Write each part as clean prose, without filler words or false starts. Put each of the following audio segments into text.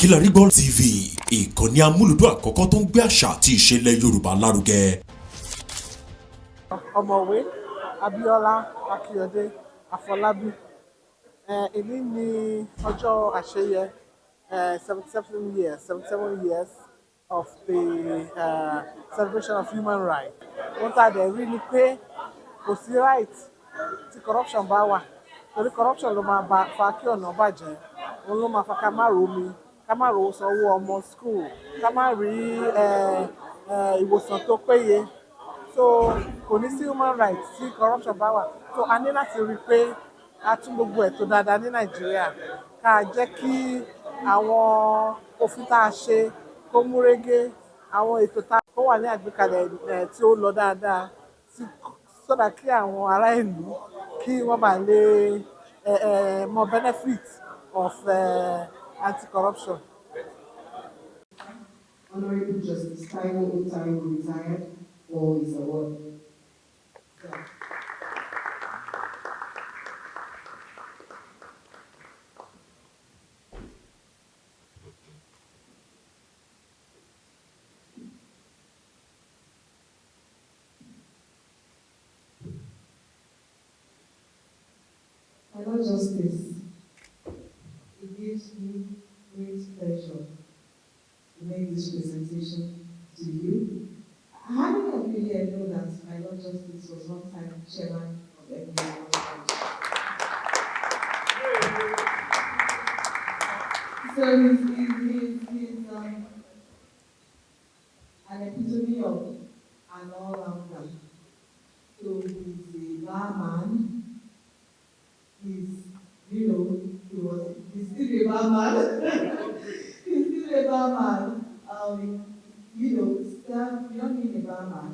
KILARIGBO TV, ìkànnì amúlùdún àkọ́kọ́ tó ń gbé àṣà àti ìṣẹ̀lẹ̀ Yorùbá lárugẹ. Ọ̀mọ̀wé Abíọ́lá Akínyẹ̀dé Afọlábí, èyí ni ọjọ́ àṣeyẹ 77 years of the celebration of human rights. Wọ́n tàdé rí ni pé kò sí right tí corruption bá wà, torí corruption ló máa fa kí ọ̀nà bàjẹ́, òun ló máa fa ká má romi, ká má rówó sanwó ọmọ school, ká má rí ìwòsàn tó péye. So kò ní sí human rights tí corruption bá wà. So a ní láti rí i pé a tún gbogbo ẹ̀ tó dáadáa ní Nàìjíríà, ká jẹ́ kí àwọn òfin tá a ṣe kó múrégé, àwọn ètò tá a kó wà ní àgbékalẹ̀ tí ó lọ dáadáa, sódà kí àwọn ará ìlú kí wọ́n bá lè mọ benefit of anti-corruption. Honorable Justice Taiwo Otaiwo retired for his award. My Lord Justice, it gives me great pleasure to make this presentation to you. How many of you here know that my Lord Justice was one time chairman of the KILARIGBO? So he's an epitome of an all-rounder. So he's a barman. He's still a barman. He's still a barman. Beyond being a barman,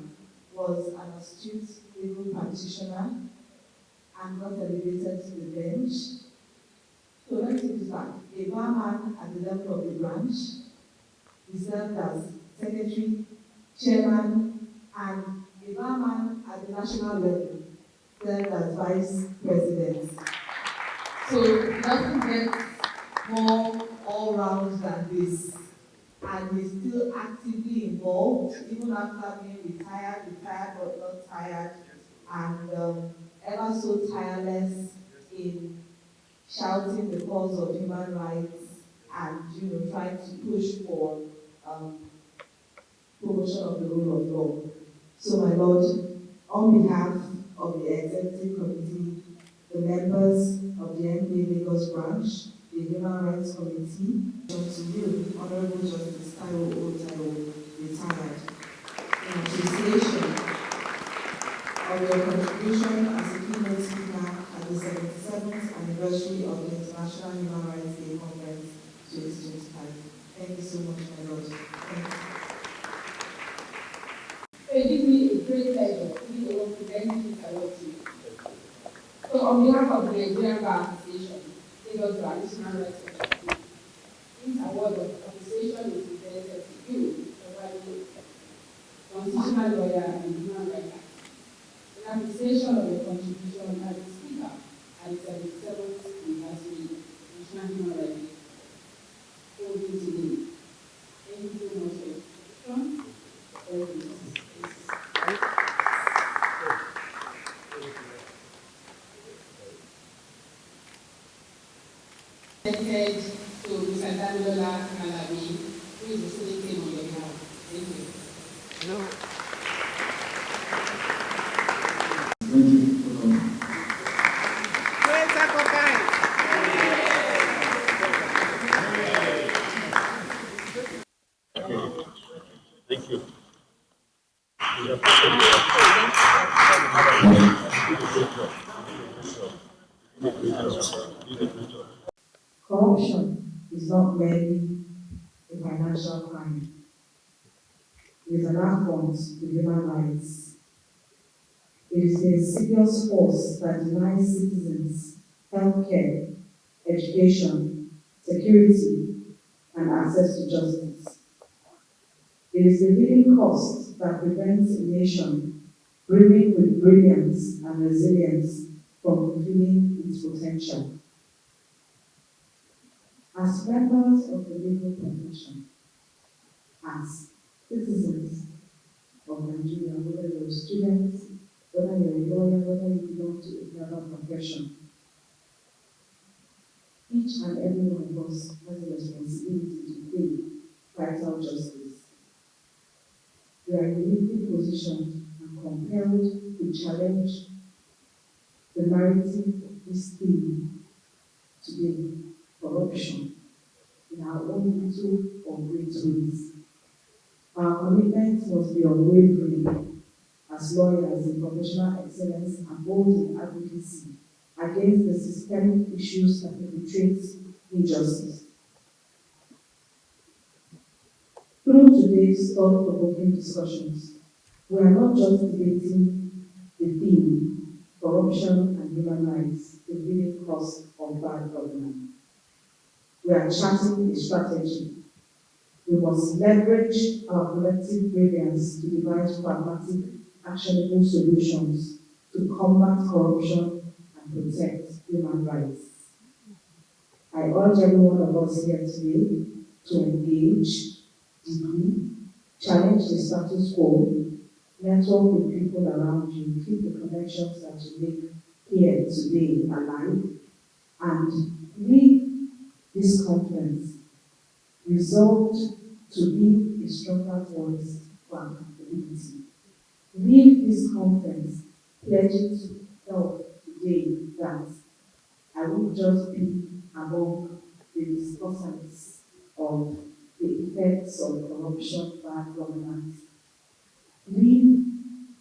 was an astute legal practitioner and got elevated to the bench. So let's take this back. A barman at the level of the branch, he served as secretary, chairman, and a barman at the national level, served as vice president. So nothing gets more all-round than this. And he's still actively involved, even after being retired but not tired, and ever so tireless in shouting the cause of human rights and trying to push for promotion of the rule of law. So my Lord, on behalf of the Executive Committee, the members of the NBA Lagos branch, the Human Rights Committee, to you, Honorable Justice Taiwo Otaiwo, retired, in appreciation of your contribution as a keynote speaker at the 77th anniversary of the International Human Rights Day Conference 2025. Thank you so much, my Lord. Thank you. It gives me a great pleasure to be able to present this award to you. So on behalf of the Nigerian Bar Association, Lagos Traditional Rights Committee, this award of appreciation is presented to you, a constitutional lawyer and human rights activist, in appreciation of your contribution as a speaker at the 77th anniversary of National Human Rights Day holding today. Thank you so much for your contribution. Head to Mr. Damilola Malabi, who is facilitating on your behalf. Thank you. Thank you for coming. Thank you. Corruption is not merely a financial crime. It is an affront to human rights. It is a serious force that denies citizens healthcare, education, security, and access to justice. It is the leading cost that prevents a nation brimming with brilliance and resilience from fulfilling its potential. As members of the legal profession, as citizens of Nigeria, whether you're a student, whether you're a lawyer, whether you belong to another profession, each and every one of us has a responsibility to pay vital justice. We are uniquely positioned and compelled to challenge the narrative of this theme today, corruption, in our own little or great ways. Our commitment must be unwavering as lawyers in professional excellence and bold in advocacy against the systemic issues that perpetrate injustice. Through today's thought-provoking discussions, we are not just debating the theme, corruption and human rights, the leading cause of bad governance. We are charting a strategy. We must leverage our collective brilliance to devise pragmatic, actionable solutions to combat corruption and protect human rights. I urge every one of us here today to engage deeply, challenge the status quo, network with people around you, keep the connections that you make here today alive, and leave this conference resolved to be a stronger voice for accountability. Leave this conference pledging to help today that I will just be among the discussants of the effects of corruption, bad governance. Leave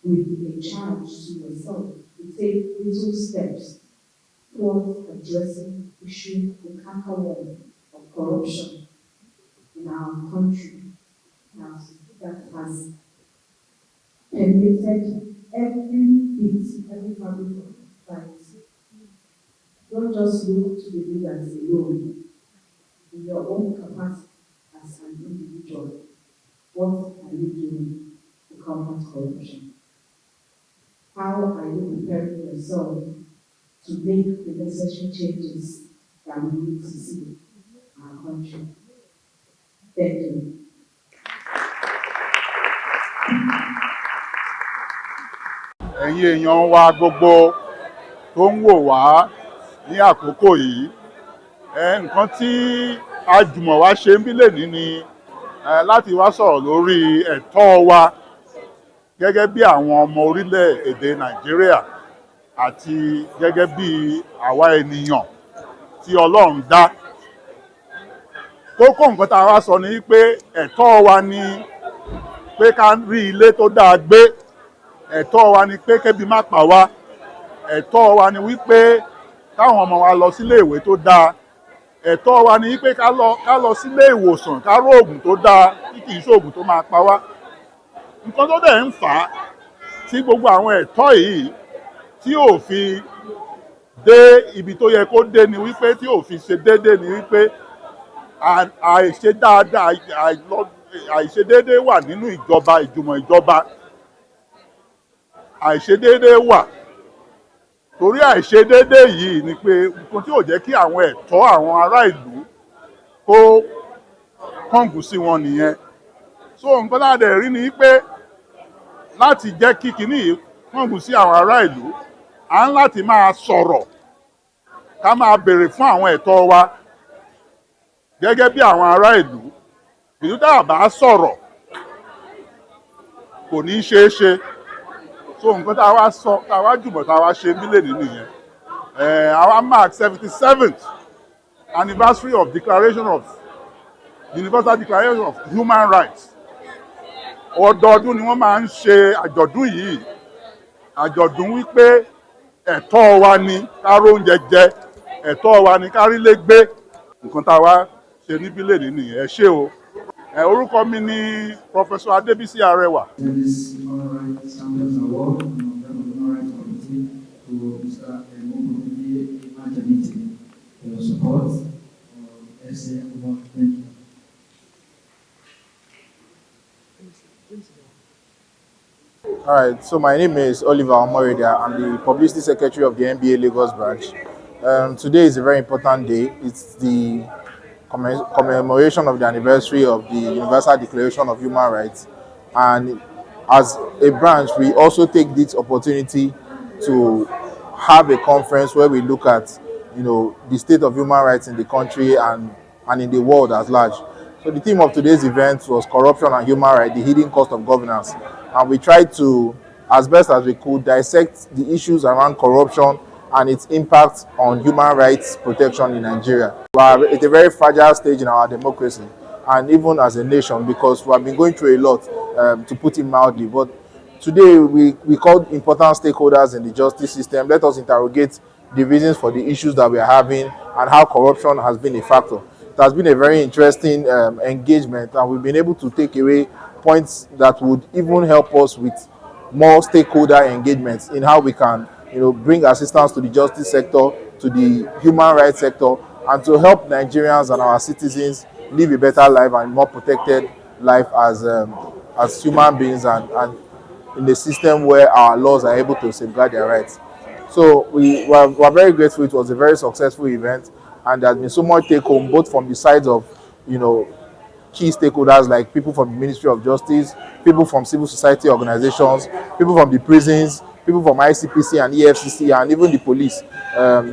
with a charge to yourself to take little steps towards addressing the issue, the cankerworm of corruption in our country that has permeated every bit, every fabric of society. Don't just look to the leaders alone. In your own capacity as an individual, what are you doing to combat corruption? How are you preparing yourself to make the necessary changes that we need to see in our country? Thank you. Ẹ̀yin èèyàn wa gbogbo tó ń wò wá ní àkókò yìí, nǹkan tí a jùmọ̀ wá ṣe ń bí lèní ni láti wá sọ̀rọ̀ lórí ẹ̀tọ́ wa gẹ́gẹ́ bí àwọn ọmọ orílẹ̀-èdè Nàìjíríà àti gẹ́gẹ́ bí àwa ènìyàn tí Ọlọ́run dá. Kókó nǹkan tá a wá sọ ni pé ẹ̀tọ́ wa ni pé ká rí ilé tó dáa gbé, ẹ̀tọ́ wa ni pé kébi má pa wá, ẹ̀tọ́ wa ni wípé káwọn ọmọ wa lọ sílé ìwé tó dáa, ẹ̀tọ́ wa ni wípé ká lọ sílé ìwòsàn ká rí oògùn tó dáa tí kì í ṣoògùn tó máa pa wá. Nǹkan tó dẹ̀ ń fà á tí gbogbo àwọn ẹ̀tọ́ yìí tí ò fi dé ibi tó yẹ kó dé ni wípé tí ò fi ṣe déédéé ni wípé àìṣe dáadáa àìṣedéédéé wà nínú ìjọba, ìjùmọ̀ ìjọba. Àìṣedéédéé wà. Torí àìṣedéédéé yìí ni pé nǹkan tí ò jẹ́ kí àwọn ẹ̀tọ́ àwọn ará ìlú kó kángun sí wọn nìyẹn. So nǹkan tá a dẹ̀ rí ni pé láti jẹ́ kí kinní yìí kángun sí àwọn ará ìlú, à ń láti máa sọ̀rọ̀ ká máa béèrè fún àwọn ẹ̀tọ́ wa gẹ́gẹ́ bí àwọn ará ìlú. Ìlú tá a bá sọ̀rọ̀ kò ní í ṣeé ṣe. So nǹkan tá a wá sọ, tá a wá jùmọ̀ tá a wá ṣe nílé nìyẹn. Our mark 77th anniversary of Universal Declaration of Human Rights. Ọdọọdún ni wọ́n máa ń ṣe àjọ̀dún yìí. Àjọ̀dún wípé ẹ̀tọ́ wa ni ká róúnjẹ jẹ, ẹ̀tọ́ wa ni ká rílé gbé. Nǹkan tá a wá ṣe níbí lè nìyẹn. Ẹ ṣé o. Orúkọ mi ni Professor Adébísí Arẹwà. This Human Rights Champions Award and Human Rights Committee to Mr. Imaginity for your support. Thank you. All right, so my name is Oliver Omorida. I'm the Publicity Secretary of the NBA Lagos branch. Today is a very important day. It's the commemoration of the anniversary of the Universal Declaration of Human Rights. And as a branch, we also take this opportunity to have a conference where we look at, the state of human rights in the country and in the world at large. So the theme of today's event was corruption and human rights, the hidden cost of governance. And we tried to, as best as we could, dissect the issues around corruption and its impact on human rights protection in Nigeria. We are at a very fragile stage in our democracy, and even as a nation, because we have been going through a lot, to put it mildly. But today we called important stakeholders in the justice system. Let us interrogate the reasons for the issues that we are having and how corruption has been a factor. It has been a very interesting engagement, and we've been able to take away points that would even help us with more stakeholder engagements in how we can, bring assistance to the justice sector, to the human rights sector, and to help Nigerians and our citizens live a better life and more protected life as human beings, and in a system where our laws are able to safeguard their rights. So we were very grateful. It was a very successful event, and there has been so much take home, both from the sides of, key stakeholders like people from the Ministry of Justice, people from civil society organizations, people from the prisons, people from ICPC and EFCC, and even the police.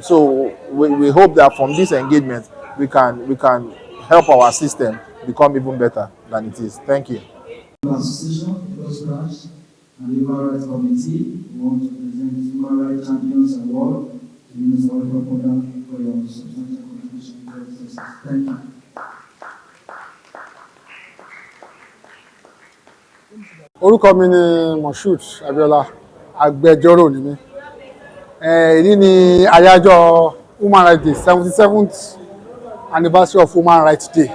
So we hope that from this engagement we can help our system become even better than it is. Thank you. Association, Lagos Branch, and the Human Rights Committee. We want to present the Human Rights Champions Award to Minister Oliver for your substantial contribution to the process. Thank you. Orúkọ mi ni Moshood Abiola, agbẹjọ́rò ni mí. Èyí ni àyájọ́ Human Rights Day, 77th anniversary of Human Rights Day.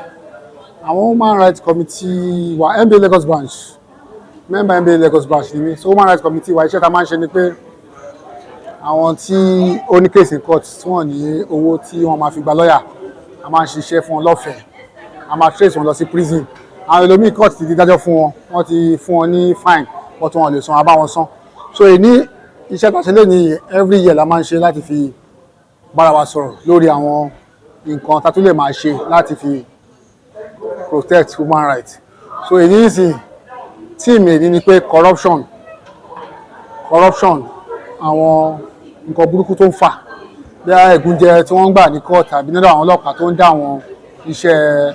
Àwọn Human Rights Committee wa MBA Lagos branch, member MBA Lagos branch ni mí. So Human Rights Committee wa iṣẹ́ ta máa ń ṣe ni pé àwọn tí ó ní case in court tí wọ́n ní owó tí wọ́n máa fi gba lọ́yà, a máa ń ṣiṣẹ́ fún wọn lọ́fẹ̀ẹ́, a máa trace wọn lọ sí prison. Àwọn ẹlòmíì court ti dájọ́ fún wọn, wọ́n ti fún wọn ní fine, but wọn ò lè san, a bá wọn san. So ní iṣẹ́ tá a ṣe lé ní every year la máa ń ṣe láti fi bára wa sọ̀rọ̀ lórí àwọn nǹkan tá a tún lè máa ṣe láti fi protect human rights. So èyí nìsín team èyí ni pé corruption àwọn nǹkan burúkú tó ń fà bí ẹ̀gúnjẹ tí wọ́n ń gbà ní court tàbí nínú àwọn ọlọ́pàá tó ń dá àwọn iṣẹ́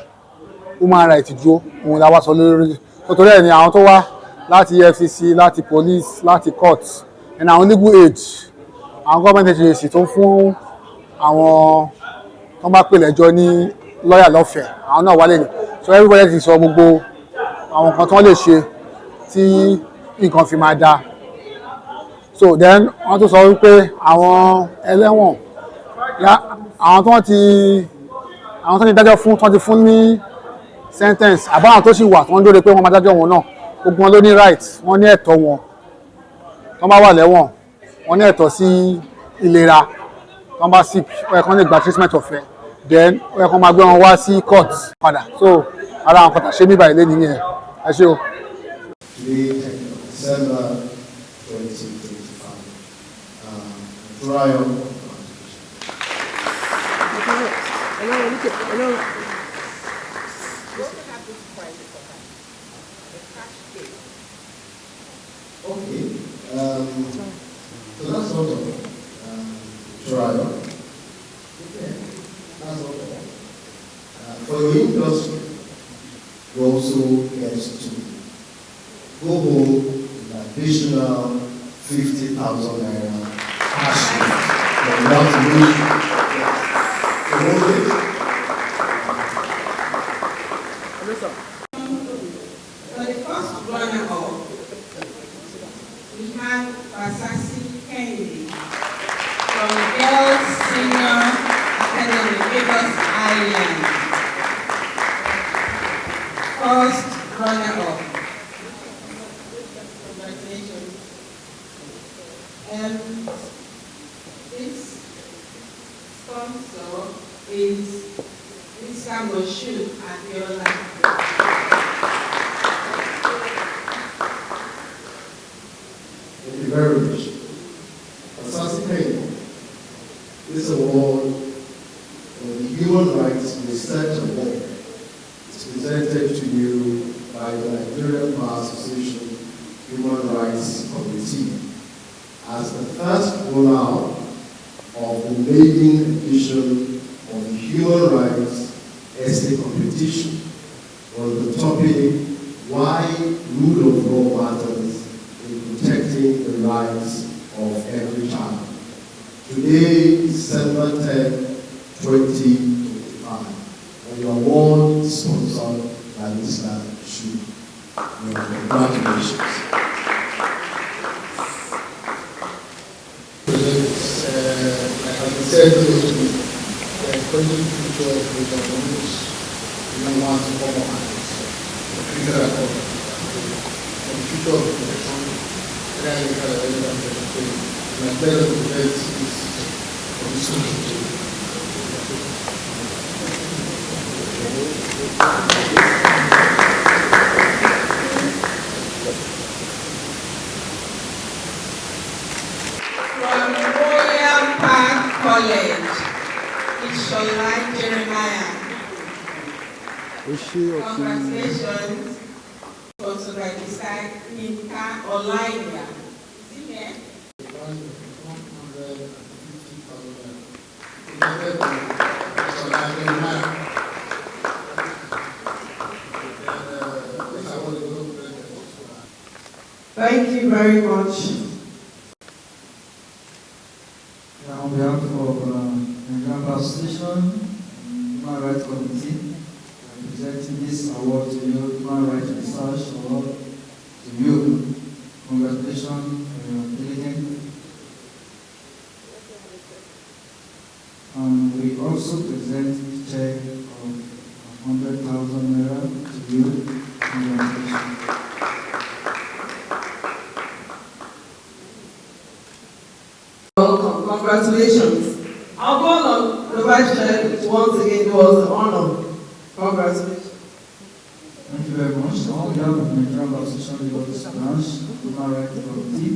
human rights dúró, òun la wá sọ lórí. Nítorí ẹ̀ ni àwọn tó wá láti EFCC, láti police, láti court, ẹni àwọn legal aid, àwọn government agency tó ń fún àwọn tó bá pè lẹ́jọ́ ní lọ́yà lọ́fẹ̀ẹ́, àwọn náà wálé ni. So everybody ti sọ gbogbo àwọn nǹkan tí wọ́n lè ṣe tí nǹkan fi máa dáa. So then wọ́n tún sọ wípé àwọn ẹlẹ́wọ̀n, àwọn tó ti dájọ́ fún, tó ti fún ní sentence, àbáwọn tó sì wà tó ń dóre pé wọ́n máa dájọ́ wọn náà, gbogbo wọn ló ní right, wọ́n ní ẹ̀tọ́ wọn. Tó bá wà lẹ́wọ̀n, wọ́n ní ẹ̀tọ́ sí ìlera, tó bá sick, ó yẹ kó lè gba treatment ọ̀fẹ́, then ó yẹ kó máa gbé wọn wá sí court padà. So ara àwọn kan tá a ṣe mí báyìí lẹ́nu yẹn. Ẹ ṣé o. December 2025. Trial. Okay, so that's sort of trial. Okay, that's all. For your industry, you also get to go home with an additional 50,000 naira cash for not to lose the whole day. For the first runner-up, we have Basasi Kennedy from Girls Senior Academy, Lagos Island. First runner-up. Congratulations. This sponsor is Mr. Moshood Abiola. Thank you very much. Assassinate this award for the Human Rights Research Award presented to you by the Nigerian Bar Association Human Rights Committee as the first rollout of the maiden edition of the Human Rights Essay Competition on the topic, Why Rule of Law Matters in Protecting the Rights of Every Child. Today, December 10, 2025. And your award is sponsored by Mr. Shu. Congratulations. Like I said, the encouraging future of the government, we don't want to compromise the future of the future of the protection, and I better to prevent this from this country. From Royal Park College, Ishola Jeremiah. Congratulations, Postgraduate Ninka Olaiya. Is he here? Thank you very much. On behalf of Nigerian Bar Association, Human Rights Committee, I'm presenting this award to you, Human Rights Research Award to you. Congratulations for your diligence. We also present a check of 100,000 naira to you. Congratulations. Welcome, congratulations. I'll go on the Vice Chair once again. It was an honor. Congratulations. Thank you very much. On behalf of the Nigerian Bar Association Lagos Branch, Human Rights Committee,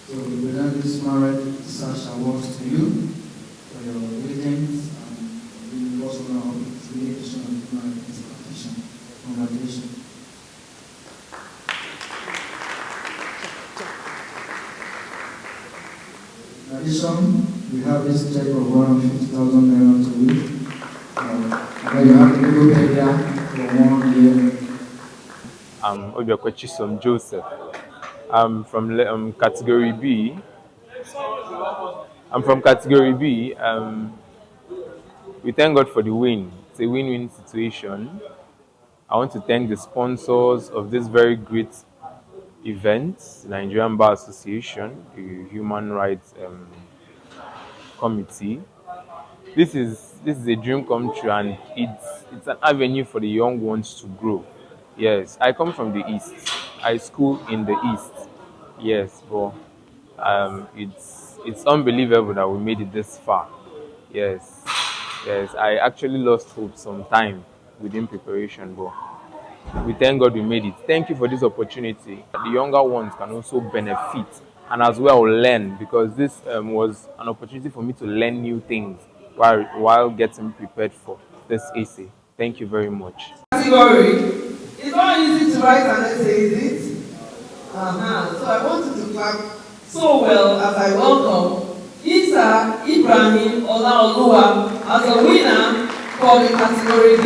so we present this Human Rights Research Award to you for your diligence and we also now the edition of the Human Rights Competition. Congratulations. In addition, we have this check of 150,000 naira to you. Where you have the legal area for 1 year. I'm Obiakwechisom Joseph. I'm from category B. I'm from category B. We thank God for the win. It's a win-win situation. I want to thank the sponsors of this very great event, the Nigerian Bar Association, the Human Rights Committee. This is a dream come true, and it's an avenue for the young ones to grow. Yes, I come from the East. I school in the East. Yes, but it's unbelievable that we made it this far. Yes, I actually lost hope some time within preparation, but we thank God we made it. Thank you for this opportunity. The younger ones can also benefit and as well learn, because this was an opportunity for me to learn new things while getting prepared for this essay. Thank you very much. Category. It's not easy to write an essay, is it? So I want you to clap so well as I welcome Isa Ibrahim Olaoluwa as a winner for the category B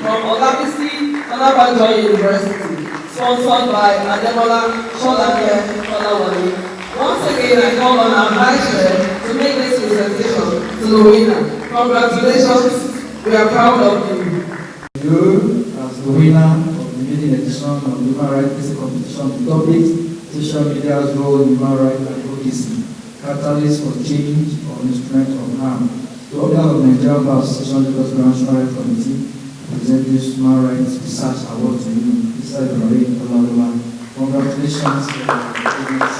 from Olabisi Onabanjo University, sponsored by Ademola Sholake Olawale. Once again, I call on our Vice Chair to make this presentation to the winner. Congratulations, we are proud of you. You, as the winner of the maiden edition of the Human Rights Essay Competition, topic, social media's role in human rights advocacy, catalyst for change or instrument of harm. The order of Nigerian Bar Association Lagos Branch Human Rights Committee present this Human Rights Research Award to you, Mr. Ibrahim Olaoluwa. Congratulations for your achievements.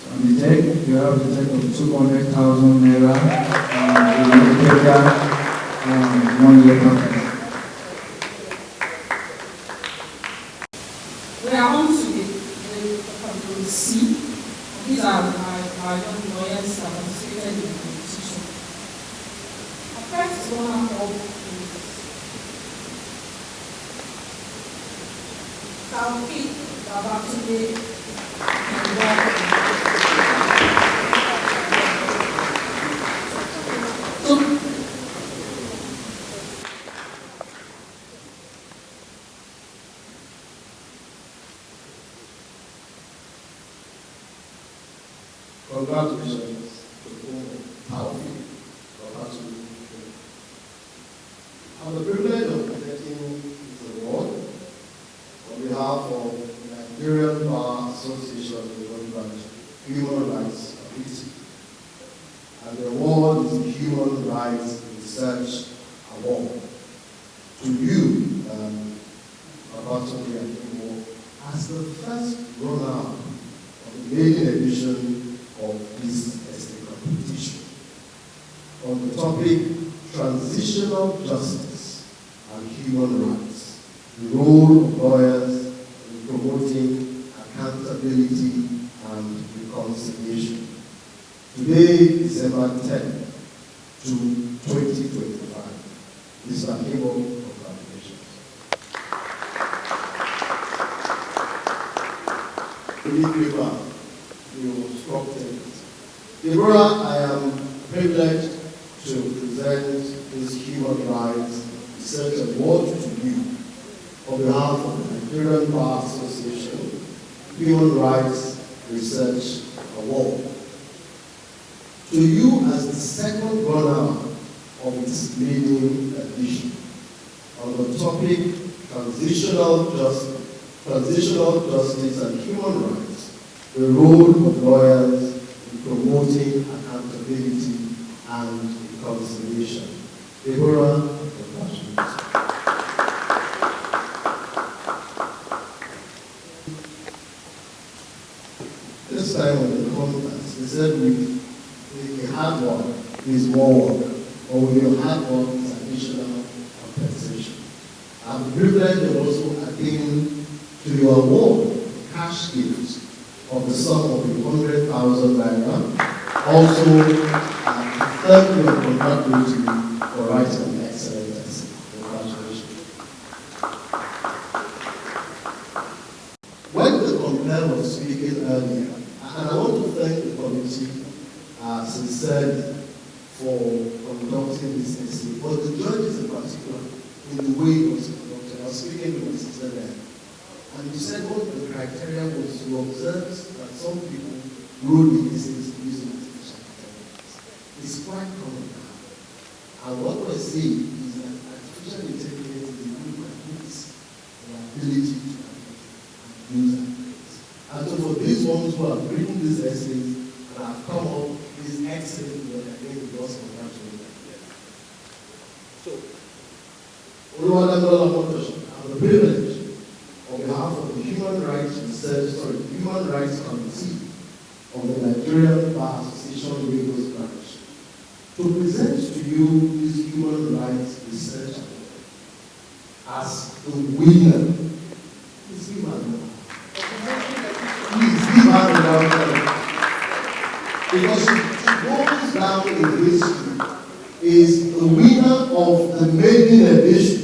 On the check, you have the check of 200,000 naira and the Wikipedia 1 year contract. We are on to the C. These are my young lawyers that participated in the competition. up is Taofeek Babatunde. Congratulations to Taofeek Babatunde. I have the privilege of presenting this award on behalf of the Nigerian Bar Association Branch Human Rights Committee. And the award is the Human Rights Research Award. To you, Babatunde, as the first runner of the maiden edition of this essay competition on the topic Transitional Justice and Human Rights, the role of lawyers in promoting accountability and reconciliation. Today, December 10 to 2025. Mr. Kibo, congratulations. Paper, you instructed. Deborah, I am privileged to present this Human Rights Research Award to you on behalf of the Nigerian Bar Association Human Rights Research Award. To you as the second runner of its maiden edition on the topic Transitional Justice and Human Rights, the role of lawyers in promoting accountability and reconciliation. Deborah, congratulations. This time on the conference, they said with a hard work is more work, or with your hard work is additional compensation. I'm privileged of also attaining to your award cash gifts of the sum of 100,000 naira. Also, thank you and congratulate you for writing an excellent essay. Congratulations. When the compare was speaking earlier, and I want to thank the committee sincerely for conducting this essay, but the judges in particular, in the way it was conducted. I was speaking with my sister there, and you said one of the criteria was to observe that some people wrote the essays using artificial intelligence. It's quite common now. And what we're seeing is that artificial intelligence is improving the ability to use it. And so for these ones who have written these essays and have come up with this excellent work, I think we also congratulate them. So, I have the privilege on behalf of the Human Rights Committee of the Nigerian Bar Association Lagos Branch to present to you this Human Rights Research Award as the winner. Please give her a round. Please give her a round. Because she goes down in history is the winner of the maiden edition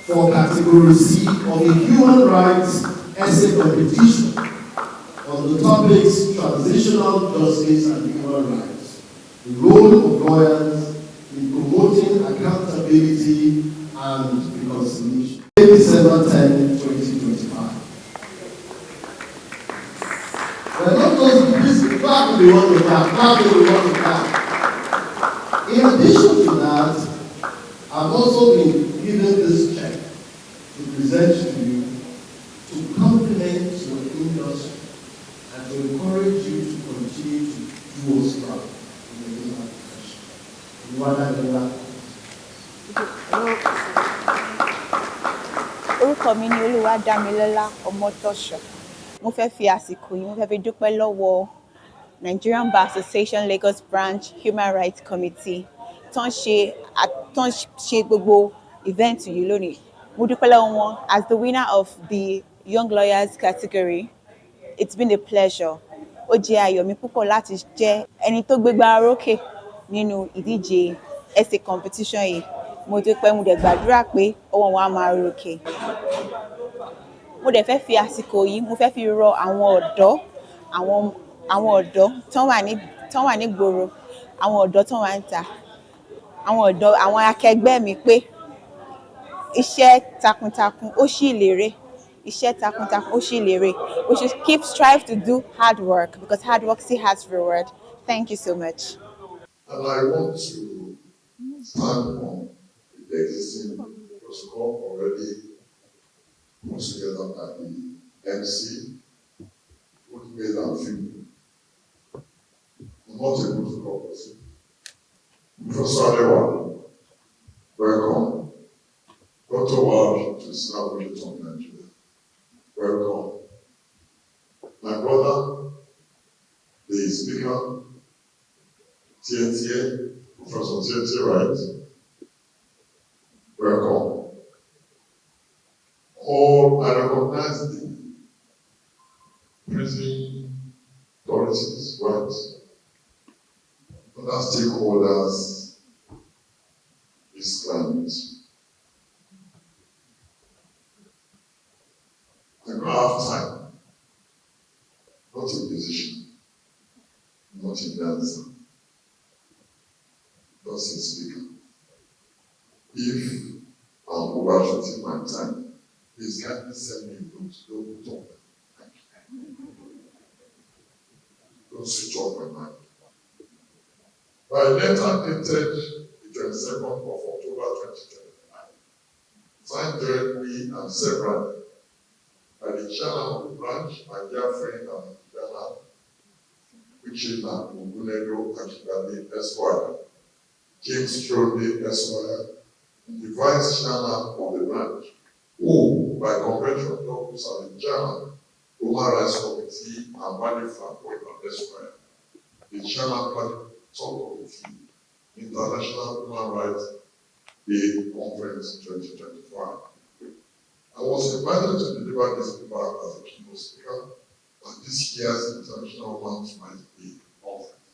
for category C of the Human Rights Essay Competition on the topics Transitional Justice and Human Rights, the role of lawyers in promoting accountability and reconciliation. December 10, 2025. We're not just this clap we want to clap we want to clap. In addition to that, I've also been given this check to present to you to complement your industry and to encourage you to continue to do us proud in the legal profession. Orúkọ mi ni Olúwadámilọ́lá Ọmọtọ́ṣọ̀. Mo fẹ́ fi àsìkò yìí, mo fẹ́ fi dúpẹ́ lọ́wọ́ Nigerian Bar Association Lagos Branch Human Rights Committee tó ń ṣe gbogbo event yìí lónìí. Mo dúpẹ́ lọ́wọ́ wọn as the winner of the Young Lawyers category. It's been a pleasure. Ó jẹ́ ayọ̀ mi púpọ̀ láti jẹ́ ẹni tó gbégbá orókè nínú ìdíje essay competition yìí. Mo dúpẹ́, mo dẹ̀ gbàdúrà pé ọwọ́ wọn á máa ròkè. Mo dẹ̀ fẹ́ fi àsìkò yìí, mo fẹ́ fi rọ àwọn ọ̀dọ́, àwọn ọ̀dọ́ tán wà nígboro, àwọn ọ̀dọ́ tán wà níta, àwọn ọ̀dọ́, àwọn akẹgbẹ́ mi pé iṣẹ́ takuntakun ó ṣì lérè. Iṣẹ́ takuntakun ó ṣì lérè. We should keep strive to do hard work because hard work still has reward. Thank you so much. And I want to stand on the existing protocol already put together by the MC, put together a few. I'm not a protocol person. Professor Adewa, welcome. Dr. Walsh to establish on Nigeria. Welcome. My brother, the speaker, TNTA, Professor TNTA Wright, welcome. All I recognize the prison authorities, right? Other stakeholders, this climate. I don't have time, not a musician, not a dancer, just a speaker. If I'm overshooting my time, please kindly send me a note, don't talk. Don't switch off my mind. By letter dated the 22nd of October 2025, signed jointly and severally by the chairman of the branch, my dear friend and chairman, Uchenna Ogunedo Akibade Esquire, James Chode Esquire, and the vice chairman of the branch, who, by convention, doubles as the chairman, Human Rights Committee, and Wale Francois Esquire, the chairman planning subcommittee, International Human Rights Day Conference 2025. I was invited to deliver this paper as a keynote speaker at this year's International Human Rights Day Conference.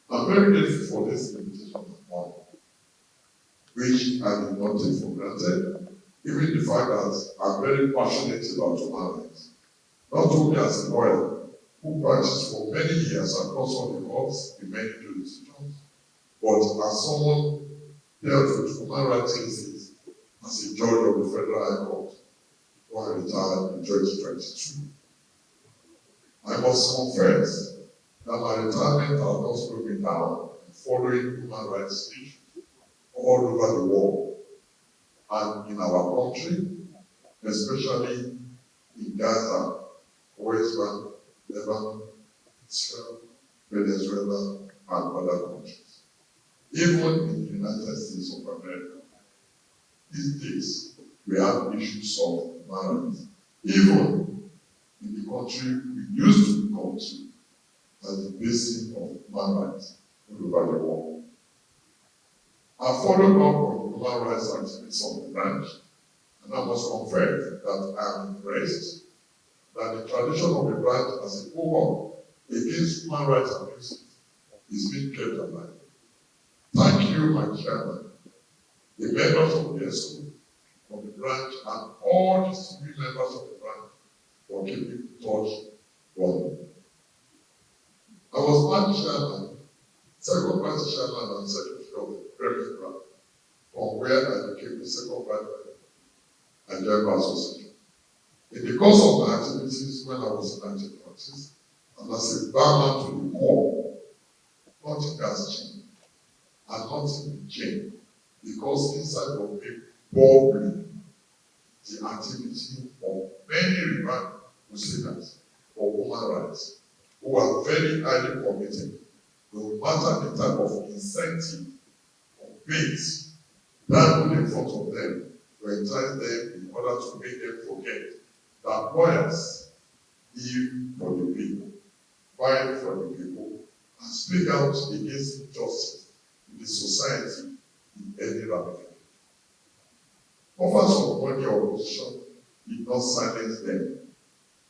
I'm very grateful for this invitation this morning, which I did not take for granted, given the fact that I'm very passionate about human rights, not only as a lawyer who practiced for many years across all the courts in many jurisdictions, but as someone dealt with human rights cases as a judge of the Federal High Court, who I retired in 2022. I must confess that my retirement has not slowed me down in following human rights issues all over the world and in our country, especially in Gaza, West Bank, Lebanon, Israel, Venezuela, and other countries. Even in the United States of America, these days, we have issues of human rights. Even in the country we used to come to as the basis of human rights all over the world. I followed up on human rights activities of the branch, and I must confess that I am impressed that the tradition of the branch as a whole against human rights abuses is being kept alive. Thank you, my chairman, the members of the ESCO, of the branch, and all the civil members of the branch for keeping in touch with me. I was one chairman, second vice chairman, and secretary of the previous branch, from where I became the second vice president and Nigerian Association. In the course of my activities when I was in 1940s, and as a barman to the core, nothing has changed, and nothing will change, because inside of me, boldly, the activity of many refined crusaders for human rights who are very highly committed, no matter the type of incentive or bait that put in front of them to entice them in order to make them forget that lawyers live for the people, fight for the people, and speak out against injustice in the society in any ramification. Offers of money or position did not silence them.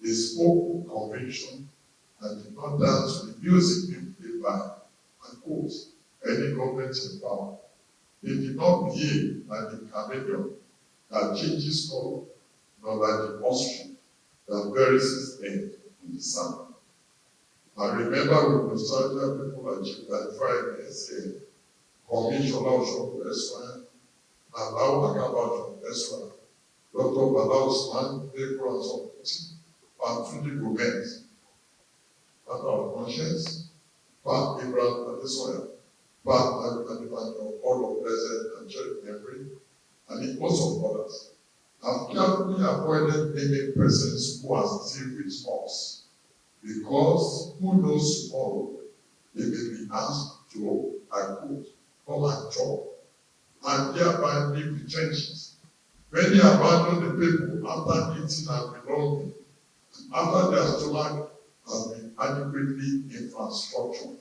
They spoke with conviction and did not dance to the music people play by and quote any government in power They did not behave like the chameleon that changes color, nor like the ostrich that buries its head in the sand. I remember with nostalgia people like Friday say, Commissioner of Esquire, Allow Akabat of Esquire, Dr. Bala Usman, April and Sopoti, Anthony Gomez, Matter of Conscience, Pat Abraham Adesoya, Pat Adebanyo, all of Blessed and Church Memory, and a host of others. I've carefully avoided naming persons who are still with us, because who knows tomorrow they may be asked to, I quote, come and talk, and thereby leave the trenches. Many abandon the people after eating and belonging, after their stomach has been adequately infrastructured.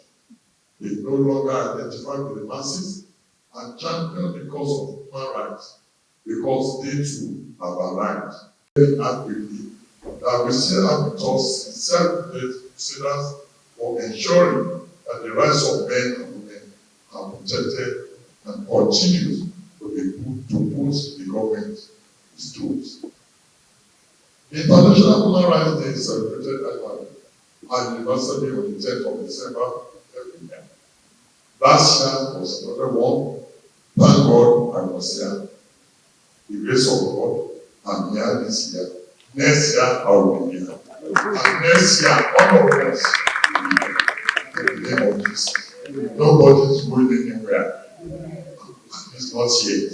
They no longer identify with the masses and champion the cause of human rights, because they too have arrived. Very accurately, that we still have with us sincere crusaders for ensuring that the rights of men and women are protected and continue to be put to put the government its tools. The International Human Rights Day is celebrated annually at the University on the 10th of December every year. Last year was another one. Thank God I was here. The grace of God, I'm here this year. Next year I will be here. And next year, all of us will be here. In the name of Jesus. Nobody is going anywhere. It's not yet.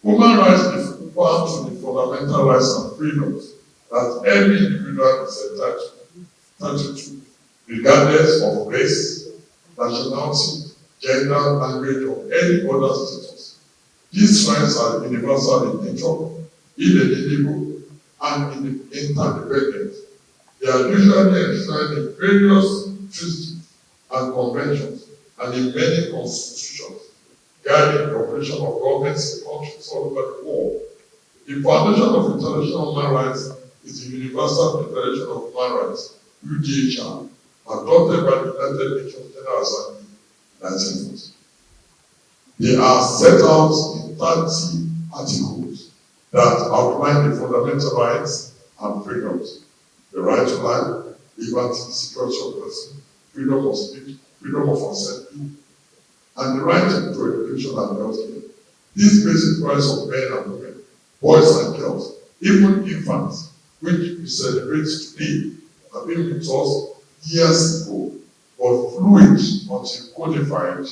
Human rights refer to the fundamental rights and freedoms that every individual is entitled to, regardless of race, nationality, gender, language, or any other status. These rights are universal in nature, inalienable, and interdependent. They are usually enshrined in various treaties and conventions and in many constitutions, guiding the operation of governments in countries all over the world. The foundation of international human rights is the Universal Declaration of Human Rights, UDHR, adopted by the United Nations General Assembly in 1940. They are set out in 30 articles that outline the fundamental rights and freedoms: the right to life, liberty, security of person, freedom of speech, freedom of assembly, and the right to education and healthcare. These basic rights of men and women, boys and girls, even infants, which we celebrate today, have been with us years ago, but fluid until codified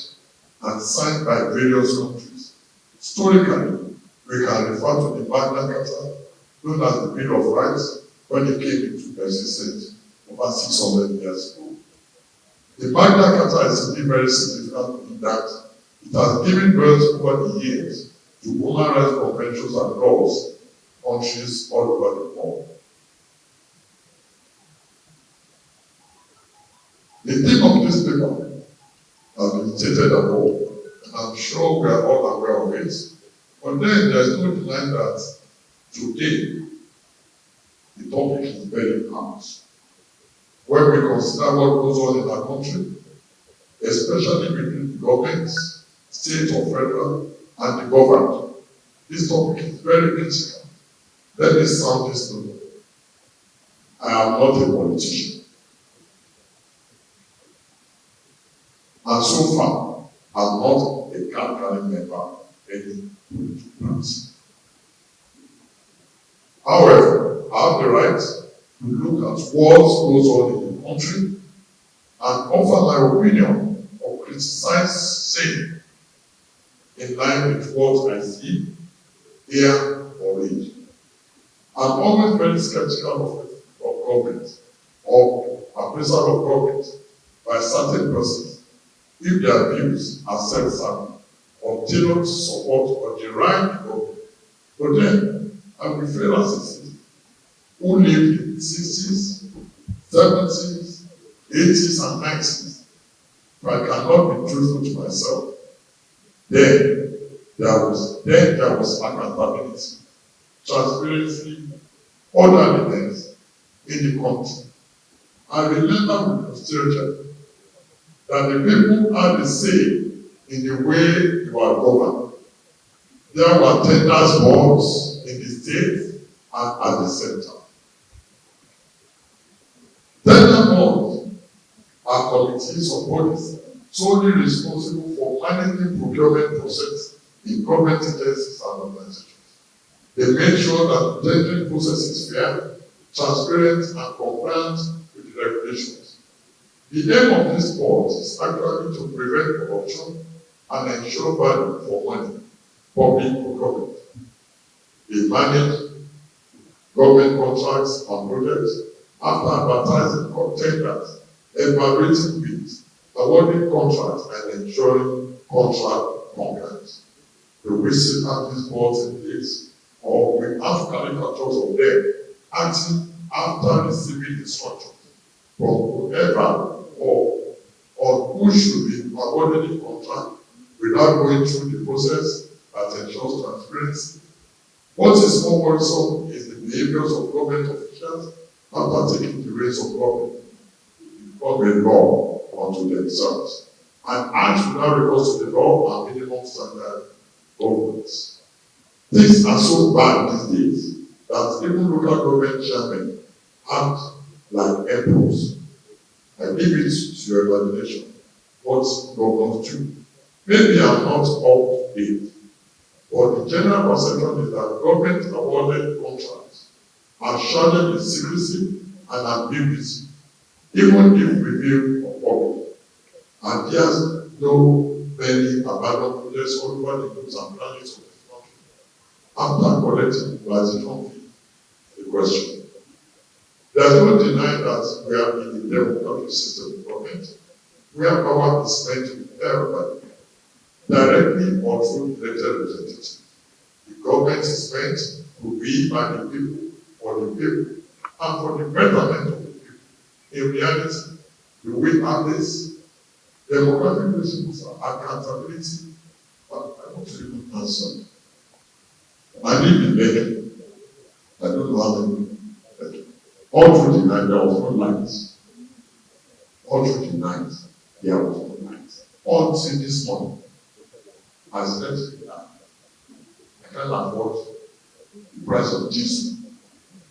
and signed by various countries. Historically, we can refer to the Magna Carta, known as the Bill of Rights, when it came into existence over 600 years ago. The Magna Carta is indeed very significant in that it has given birth over the years to human rights conventions and laws, countries all over the world. The theme of this paper has been stated above, and I'm sure we are all aware of it. But then there's no denying that today the topic is very harsh. When we consider what goes on in our country, especially between the governments, state or federal, and the government, this topic is very critical. Let me sound this note. I am not a politician. And so far, I'm not a card-carrying member of any political party. However, I have the right to look at what goes on in the country and offer my opinion or criticize same in line with what I see, hear, or read. I'm always very skeptical of government or appraisal of government by certain persons if their views are self-serving or tailored to support or derive the government. But then, I will fail as a citizen who lived in the 60s, 70s, 80s, and 90s. If I cannot be truthful to myself, then there was accountability, transparency, orderliness in the country. I remember with nostalgia that the people had the say in the way you are governed. There were tenders boards in the state and at the center. Tender boards are committees of bodies solely responsible for managing procurement process in government agencies and organizations. They make sure that the tendering process is fair, transparent, and compliant with the regulations. The aim of this board is actually to prevent corruption and ensure value for money, public procurement. They manage government contracts and projects after advertising tenders, evaluating bids, awarding contracts, and ensuring contract compliance. We will still have these boards in place, or we have caricatures of them acting after receiving instructions from whoever or who should be awarded the contract without going through the process that ensures transparency. What is more worrisome is the behaviors of government officials after taking the reins of government. Become a law unto themselves and act without recourse to the law and minimum standard governments. Things are so bad these days that even local government chairmen act like emperors. I leave it to your imagination what governors do. Maybe I'm not up to date, but the general perception is that government awarded contracts are shrouded in secrecy and ambiguity, even if revealed or public. And there's no many abandoned projects all over the goods and planets of the country. After collecting transition fee, the question. There's no denying that we are in a democratic system of government where power is spent with everybody, directly or through elected representatives. The government is meant to be by the people, for the people, and for the betterment of the people. In reality, the way at this democratic principles are accountability, but I want to even answer. I live in Lagos. I don't know how many. All through the night, there was no light. All through the night, there was no light. Until this morning, I said, I can't afford the price of diesel.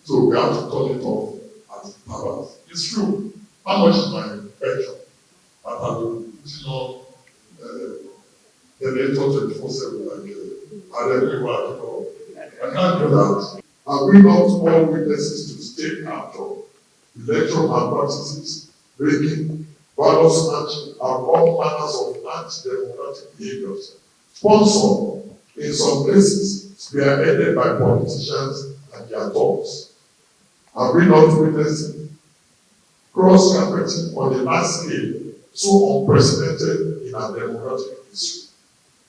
So we have to turn it off at hours. It's true. How much is my pension? I have been putting on the later 24/7 like I can't do that. Are we not all witnesses to state after election malpractices, breaking, ballot snatching, and all manners of anti-democratic behaviors, sponsored in some cases, spearheaded by politicians and their dogs? Are we not witnessing cross-carpeting on a large scale so unprecedented in our democratic history?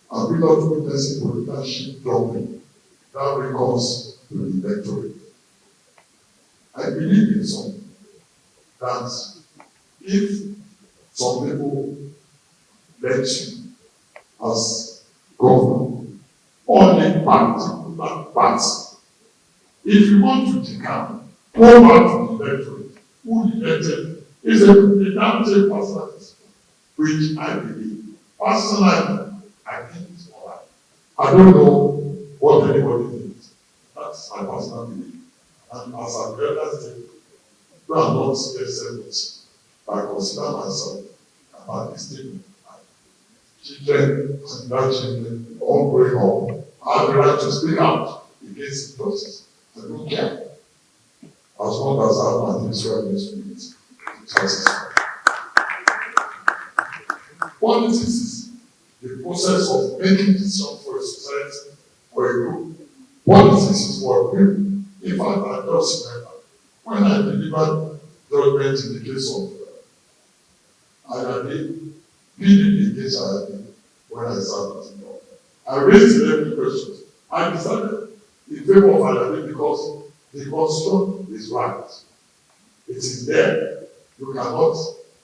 Are we not witnessing political ship dumping that recourse to the electorate? I believe in something that if some people let you as governor on a particular party, if you want to decamp, go back to the electorate. Who elected is a damn same personality, which I believe. Personally, I think it's all right. I don't know what anybody thinks. That's my personal belief. And as I've realized it, you are not exempt. I consider myself about this statement. Children and grandchildren, all growing up, have the right to speak out against injustice. I don't care. As long as I have my Israel spirit, justice. Politics is the process of making decisions for a society or a group. Politics is for people. In fact, I just remember when I delivered judgment in the case of Ayade, PDP against Ayade, when I served as a governor. I raised 11 questions. I decided in favor of Ayade because the constitution is right. It is there. You cannot,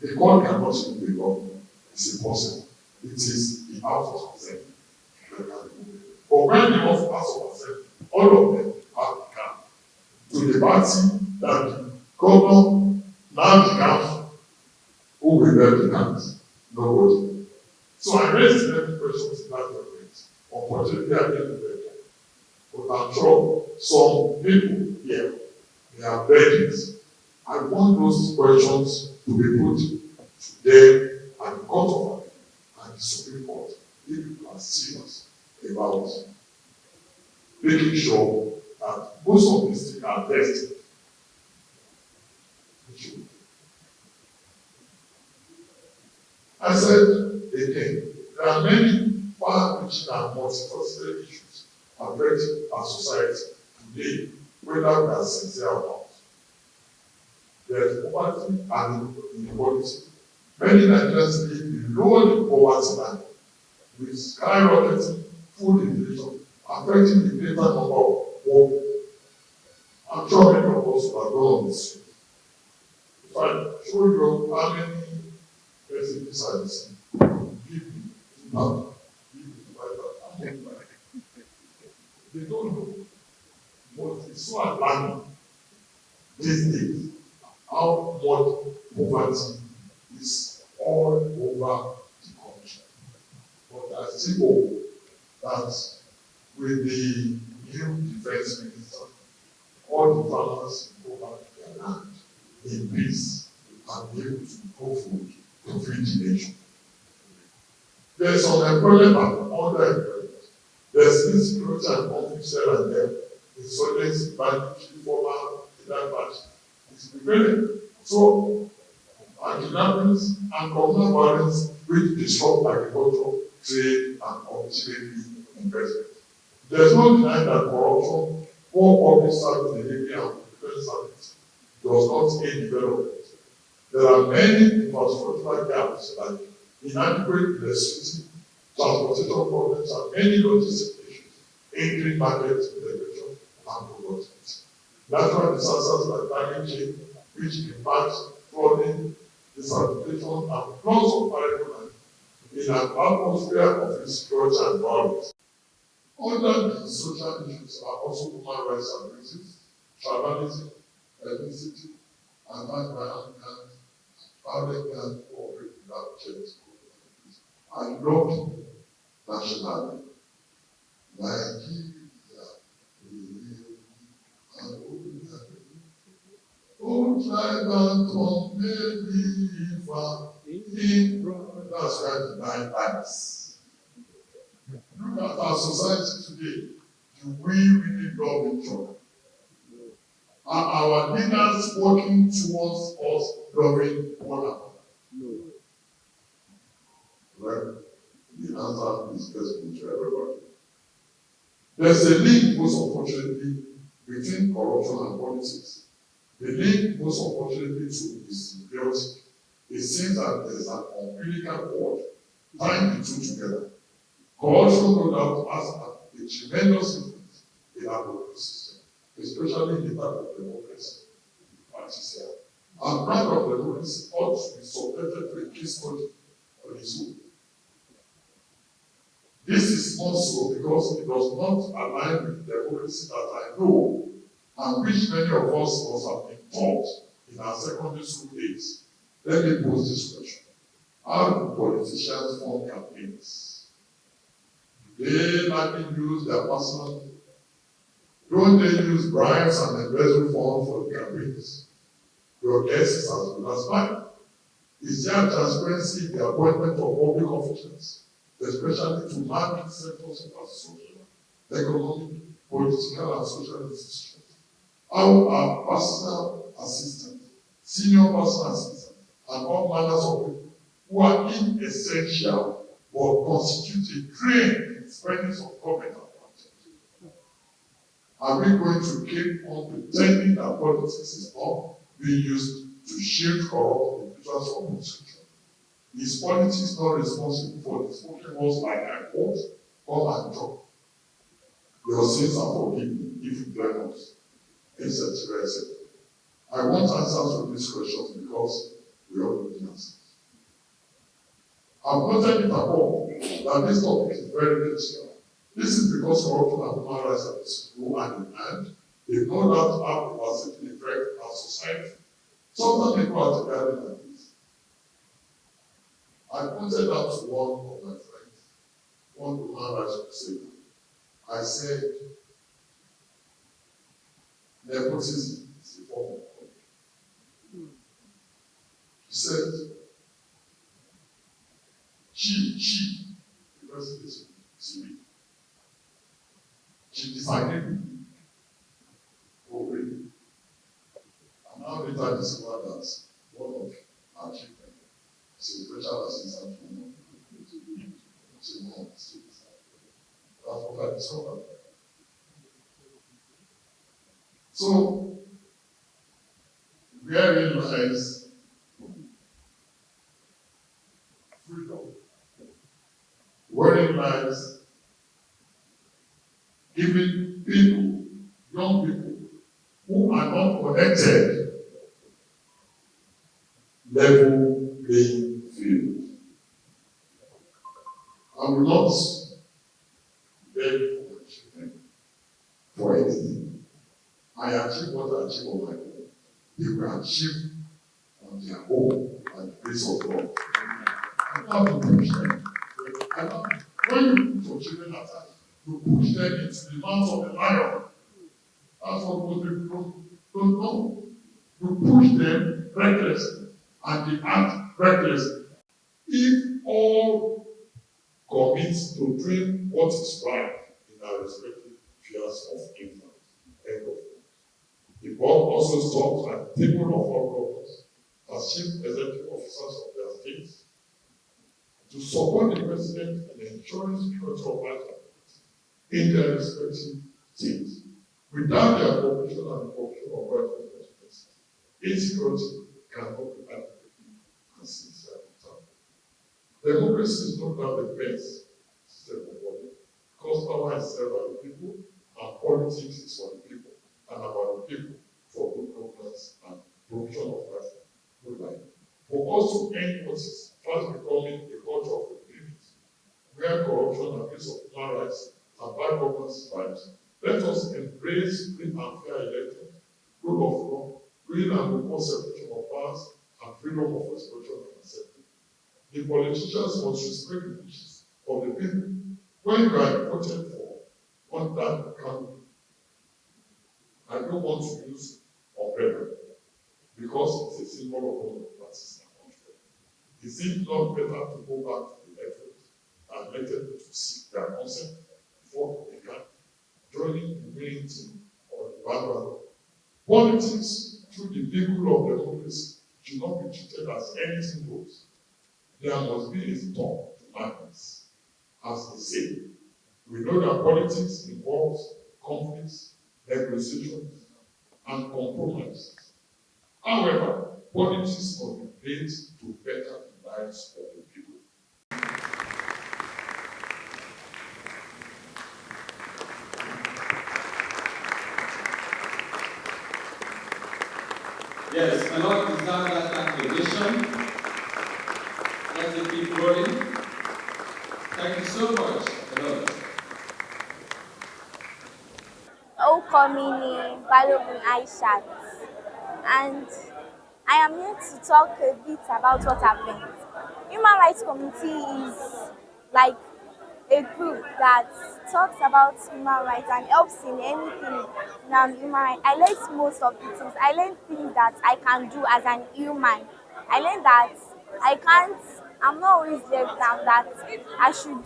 the court cannot remove the governor. It's impossible. It is the House of Assembly. But when the House of Assembly, all of them have become to the party that the governor now becomes, who will bear the count? Nobody. So I raised many questions in that document. Unfortunately, I didn't do it. But I'm sure some people here, they are ready. I want those questions to be put to them at the court of appeal and the Supreme Court if you are serious about making sure that most of these things are tested. I said again, there are many far-reaching and multifaceted issues affecting our society today, whether we are sincere or not. There is poverty and inequality. Many Nigerians live below the poverty line, with skyrocketing food inflation affecting the greater number of poor people. I'm sure many of us have gone on this street. If I show you how many messages I receive, give me 2,000, give me 5,000, they don't know. But it's so alarming these days how much poverty is all over the country. But I still hope that with the new defense minister, all the farmers will go back to their land in peace and be able to grow food to feed the nation. There's unemployment and underemployment. There's insecurity and conflict here and there. Insurgency, banditry, formal, party is prevailing. So, kidnappings and communal violence which disrupt agriculture, trade, and ultimately investment. There's no denying that corruption, poor public service delivery, and defense service does not aid development. There are many infrastructural gaps like inadequate electricity, transportation problems, and many logistic issues, hindering market integration and productivity. Natural disasters like climate change, which impacts flooding, desertification, and loss of marine life in an atmosphere of insecurity and violence. Under these social issues are also human rights abuses, tribalism, ethnicity, and anti-violent gangs, violent gangs who operate without checks. I love nationally. Nigeria, oh, tribe and tongue may be far in. That's right, the 9 times. Look at our society today. Do we really love each other? Are our leaders working towards us loving one another? No. Well, the answer is best to everybody. There's a link, most unfortunately, between corruption and politics. The link, most unfortunately, to is symbiotic. It seems that there's an umbilical cord tying the two together. Corruption, no doubt, has a tremendous influence in our political system, especially in the type of democracy practice here. Our brand of democracy ought to be subjected to a case study on its own. This is also because it does not align with the democracy that I know and which many of us must have been taught in our secondary school days. Let me pose this question. How do politicians form campaigns? Do they likely use their personal? Don't they use bribes and embezzle funds for the campaigns? Your guess is as good as mine. Is there transparency in the appointment of public officials, especially to market sectors of our social, economic, political, and social institutions? How are personal assistants, senior personal assistants, and all manners of people who are inessential but constitute a drain in spending of government appointments? Are we going to keep on pretending that politics is not being used to shield corrupt individuals from prosecution? Is politics not responsible for the spoken words like I quote, come and talk? Your sins are forgiven if you join us, etc., etc. I want answers to these questions because we all need answers. I've noted it above that this topic is very critical. This is because corruption and human rights abuses go hand in hand. They no doubt have a positive effect on society. Sometimes people are together like this. I pointed out to one of my on human rights crusade, I said nepotism is a form of corruption. He said, she, the person is me. She decided for me. And now later discovered that one of our children is a special assistant to one of the students. That's what I discovered. So, wherein lies freedom, wherein lies giving people, young people, who are not connected, level playing field. I will not beg for my children for anything. I achieve what I achieve on my own. They will achieve on their own by the grace of God. I don't have to push them. When you put your children aside, you push them into the mouth of the lion. That's what most people don't know. You push them recklessly, and they act recklessly. If all commit to doing what is right in our respective spheres of influence, end of things. The board also stops at the table of all governors as chief executive officers of their states to support the president in ensuring security of life in their respective states. Without their cooperation and the cooperation of all responsibilities, insecurity cannot be adequately and sincerely tackled. Democracy is not now the best system of government because power is served by the people and politics is for the people and about the people for good governance and provision of life, good life. For us to end what is fast becoming a culture of impunity, where corruption, abuse of human rights, and bad governance thrives, let us embrace free and fair elections, rule of law, real and robust separation of powers, and freedom of expression and assembly. The politicians must respect the wishes of the people. When you are voted for on that canopy, I don't want to use umbrella because it's a symbol of all the parties in the country. Is it not better to go back to the electorate and let them to seek their consent before they can join the winning team or the background? Politics, through the vehicle of democracy, should not be treated as anything goes. There must be a stop to madness, as they say. We know that politics involves conflicts, negotiations, and compromises. However, politics must be played to better the lives of the people. Yes, a lot is done that accreditation. Let it keep rolling. Thank you so much. Hello. Orúkọ mi ni Balogun Aishat, and I am here to talk a bit about what I've learned. Human Rights Committee is like a group that talks about human rights and helps in anything human rights. I learned most of the things. I learned things that I can do as an human. I learned that I'm not always left down, that I should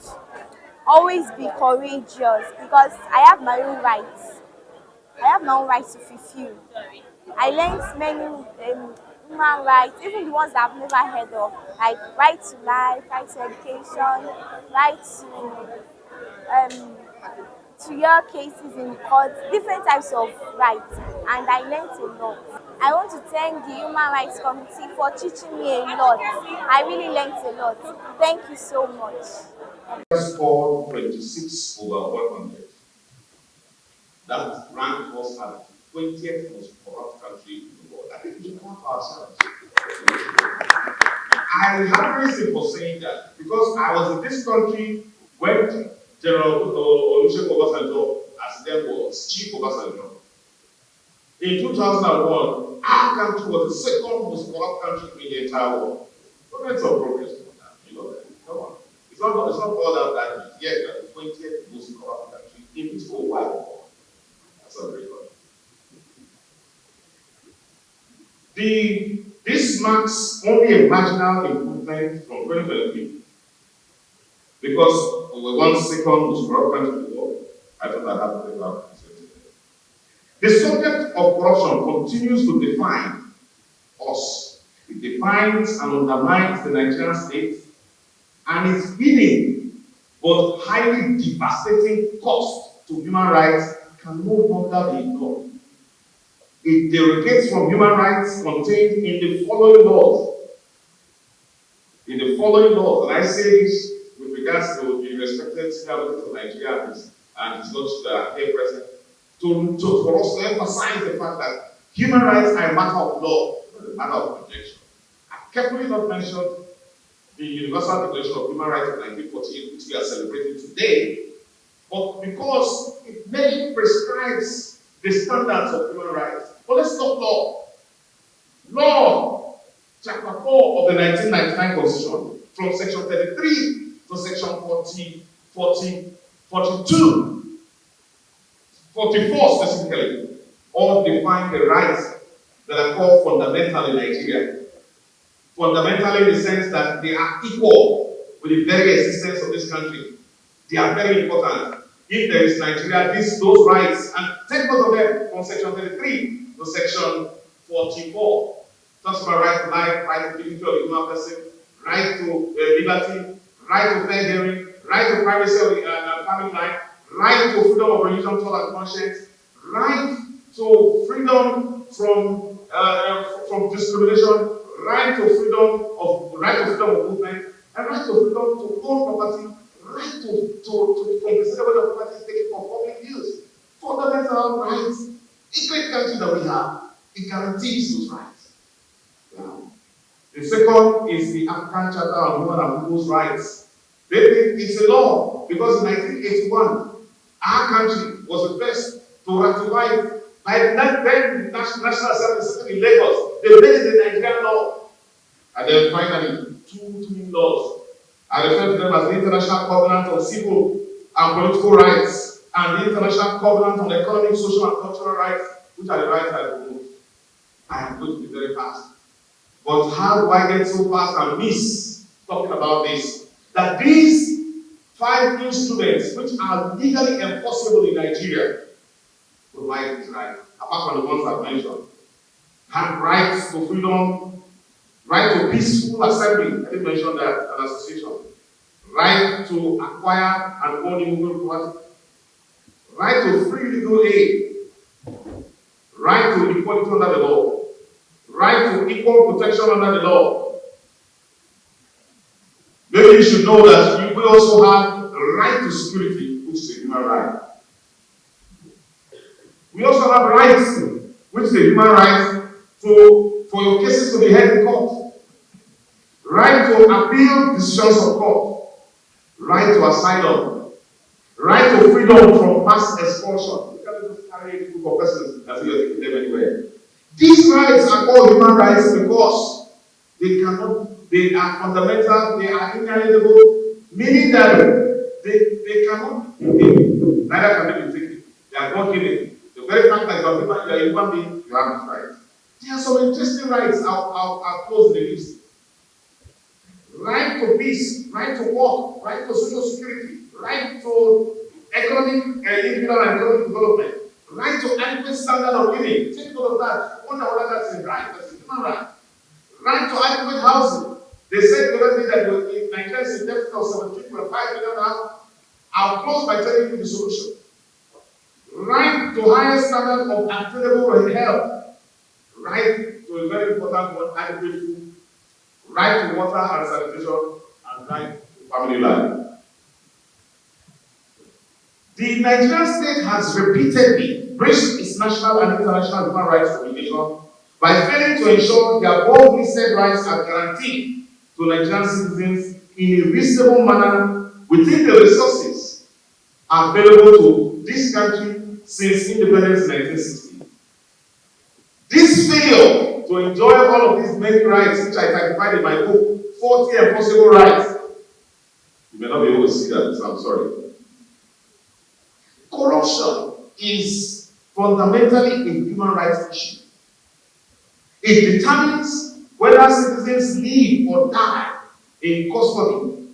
always be courageous because I have my own rights. I have my own rights to fulfill. I learned many human rights, even the ones that I've never heard of, like right to life, right to education, right to hear cases in court, different types of rights, and I learned a lot. I want to thank the Human Rights Committee for teaching me a lot. I really learned a lot. Thank you so much. Scored 26 over 100. That ranked us as the 20th most corrupt country in the world. I think we should clap ourselves. I have a reason for saying that because I was in this country when General Olusegun Obasanjo, as then was Chief Obasanjo. In 2001, our country was the second most corrupt country in the entire world. No mention of progress on that. You know that. Come on. It's not it's not all that bad. Yes, we are the 20th most corrupt country in its whole wide world. That's a record. This marks only a marginal improvement from 2023 because we were one second most corrupt country in the world. I thought that happened about. The subject of corruption continues to define us. It defines and undermines the Nigerian state and its hidden but highly devastating cost to human rights can no longer be ignored. It derogates from human rights contained in the following laws. And I say this with regards to the respected senior of Nigeria and his not here present, for us to emphasize the fact that human rights are a matter of law, not a matter of projection. I carefully not mentioned the Universal Declaration of Human Rights of 1948, which we are celebrating today, but because it mainly prescribes the standards of human rights. But let's talk law. Law, chapter 4 of the 1999 Constitution, from section 33 to section 44 specifically, all define the rights that are called fundamental in Nigeria. Fundamental in the sense that they are equal with the very existence of this country. They are very important. If there is Nigeria, those rights, and take both of them from section 33 to section 44. Talks about right to life, right to dignity of the human person, right to liberty, right to fair hearing, right to privacy of the family life, right to freedom of religion, thought, and conscience, right to freedom from discrimination, right to freedom of movement, and right to freedom to own property, right to confiscate whether property is taken for public use. Fundamental rights. A great country that we have, it guarantees those rights. The second is the African Charter on Human and People's Rights. It's a law because in 1981, our country was the first to ratify by then National Assembly in Lagos. They made it the Nigerian law. And then finally, two new laws. I refer to them as the International Covenant on Civil and Political Rights and the International Covenant on Economic, Social, and Cultural Rights, which are the rights I promote. I am going to be very fast. But how do I get so fast and miss talking about this? That these 5 instruments, which are legally enforceable in Nigeria, provide this right, apart from the ones I've mentioned. Have rights to freedom, right to peaceful assembly, I didn't mention that, an association. Right to acquire and own immovable property. Right to free legal aid. Right to equality under the law. Right to equal protection under the law. Maybe you should know that we also have a right to security, which is a human right. We also have rights, which is a human right, for your cases to be heard in court. Right to appeal decisions of court. Right to asylum. Right to freedom from mass expulsion. You can't just carry a group of persons as you're taking them anywhere. These rights are called human rights because they are fundamental, they are inalienable, meaning that they cannot be taken. Neither can they be taken. They are not given. The very fact that you are a human being, you have these rights. There are some interesting rights. I'll close the list. Right to peace, right to work, right to social security, right to economic, individual and economic development, right to adequate standard of living. Take note of that. One or other that's a right, that's a human right. Right to adequate housing. They said the other day that if Nigeria is in deficit of 17.5 million, I'll close by telling you the solution. Right to higher standard of attainable health. Right to a very important one, adequate food. Right to water and sanitation, and right to family life. The Nigerian state has repeatedly breached its national and international human rights obligation by failing to ensure their boldly said rights are guaranteed to Nigerian citizens in a reasonable manner within the resources available to this country since independence in 1960. This failure to enjoy all of these many rights, which I typified in my book, 40 Impossible Rights, you may may not be able to see that, so I'm sorry. Corruption is fundamentally a human rights issue. It determines whether citizens live or die in custody.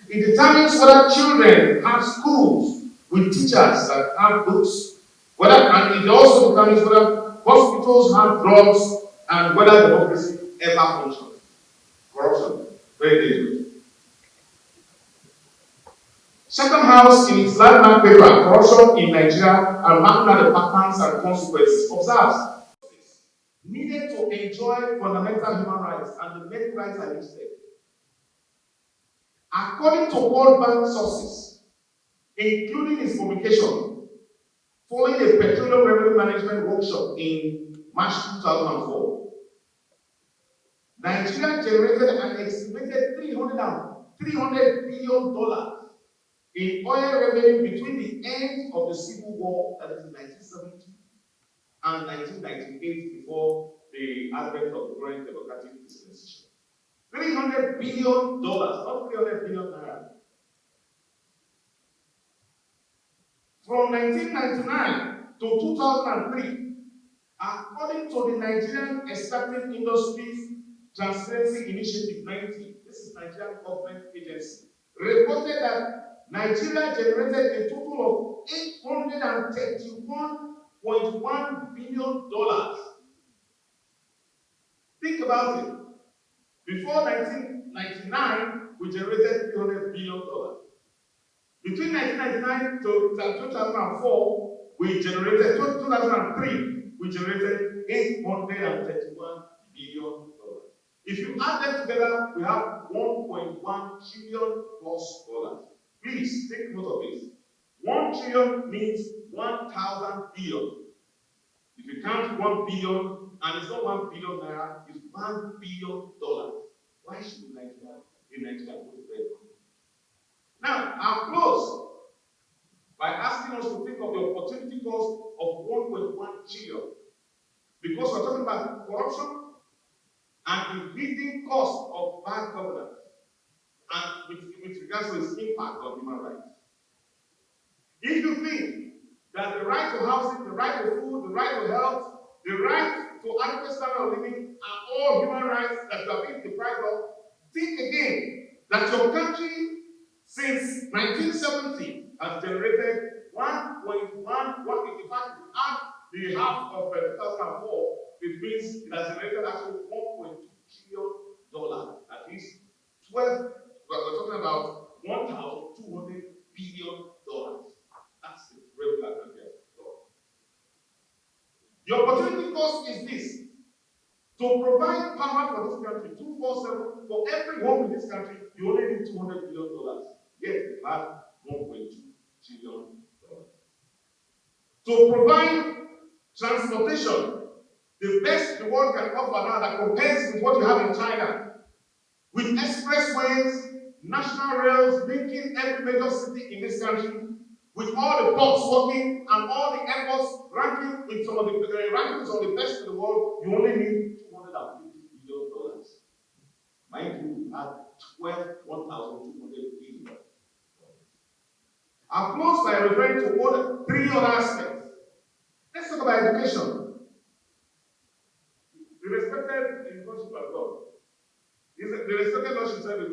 It determines whether children have schools with teachers that have books, and it also determines whether hospitals have drugs and whether democracy ever functions. Corruption, very dangerous. Chatham House, in its landmark paper, Corruption in Nigeria and Mapping Out the Patterns and Consequences, observes needed to enjoy fundamental human rights, and the main rights are listed. According to World Bank sources, including its publication, following a petroleum revenue management workshop in March 2004, Nigeria generated an estimated $300 billion in oil revenue between the end of the Civil War, that is 1970, and 1998, before the advent of the current democratic dispensation. $300 billion, not 300 billion naira. From 1999 to 2003, according to the Nigerian Extractive Industries Transparency Initiative 90, this is Nigerian government agency, reported that Nigeria generated a total of $831.1 billion. Think about it. Before 1999, we generated $300 billion. Between 1999 to 2004, we generated 2003, we generated $831 billion. If you add them together, we have $1.1 trillion plus dollars. Please take note of this. 1 trillion means 1,000 billion. If you count 1 billion, and it's not 1 billion naira, it's $1 billion. Why should Nigeria go to bed? Now, I'll close by asking us to think of the opportunity cost of 1.1 trillion. Because we're talking about corruption and increasing cost of bad governance, and with regards to its impact on human rights. If you think that the right to housing, the right to food, the right to health, the right to adequate standard of living are all human rights that you are being deprived of, think again that your country since 1970 has generated 1.1, in fact, add the half of 2004, it means it has generated actually $1.2 trillion. At least 12, we're talking about $1,200 billion. That's the regular country. The opportunity cost is this: to provide power for this country 24/7 for every home in this country, you only need $200 billion. Yet you have $1.2 trillion. To provide transportation, the best the world can offer now that compares with what you have in China, with expressways, national rails linking every major city in this country, with all the ports working and all the airports ranking with some of the rankings of the best in the world, you only need $250 billion. Mind you, you have $1,200 billion. I'll close by referring to three other aspects. Let's talk about education. The respected University of God. The respected Lordship said we are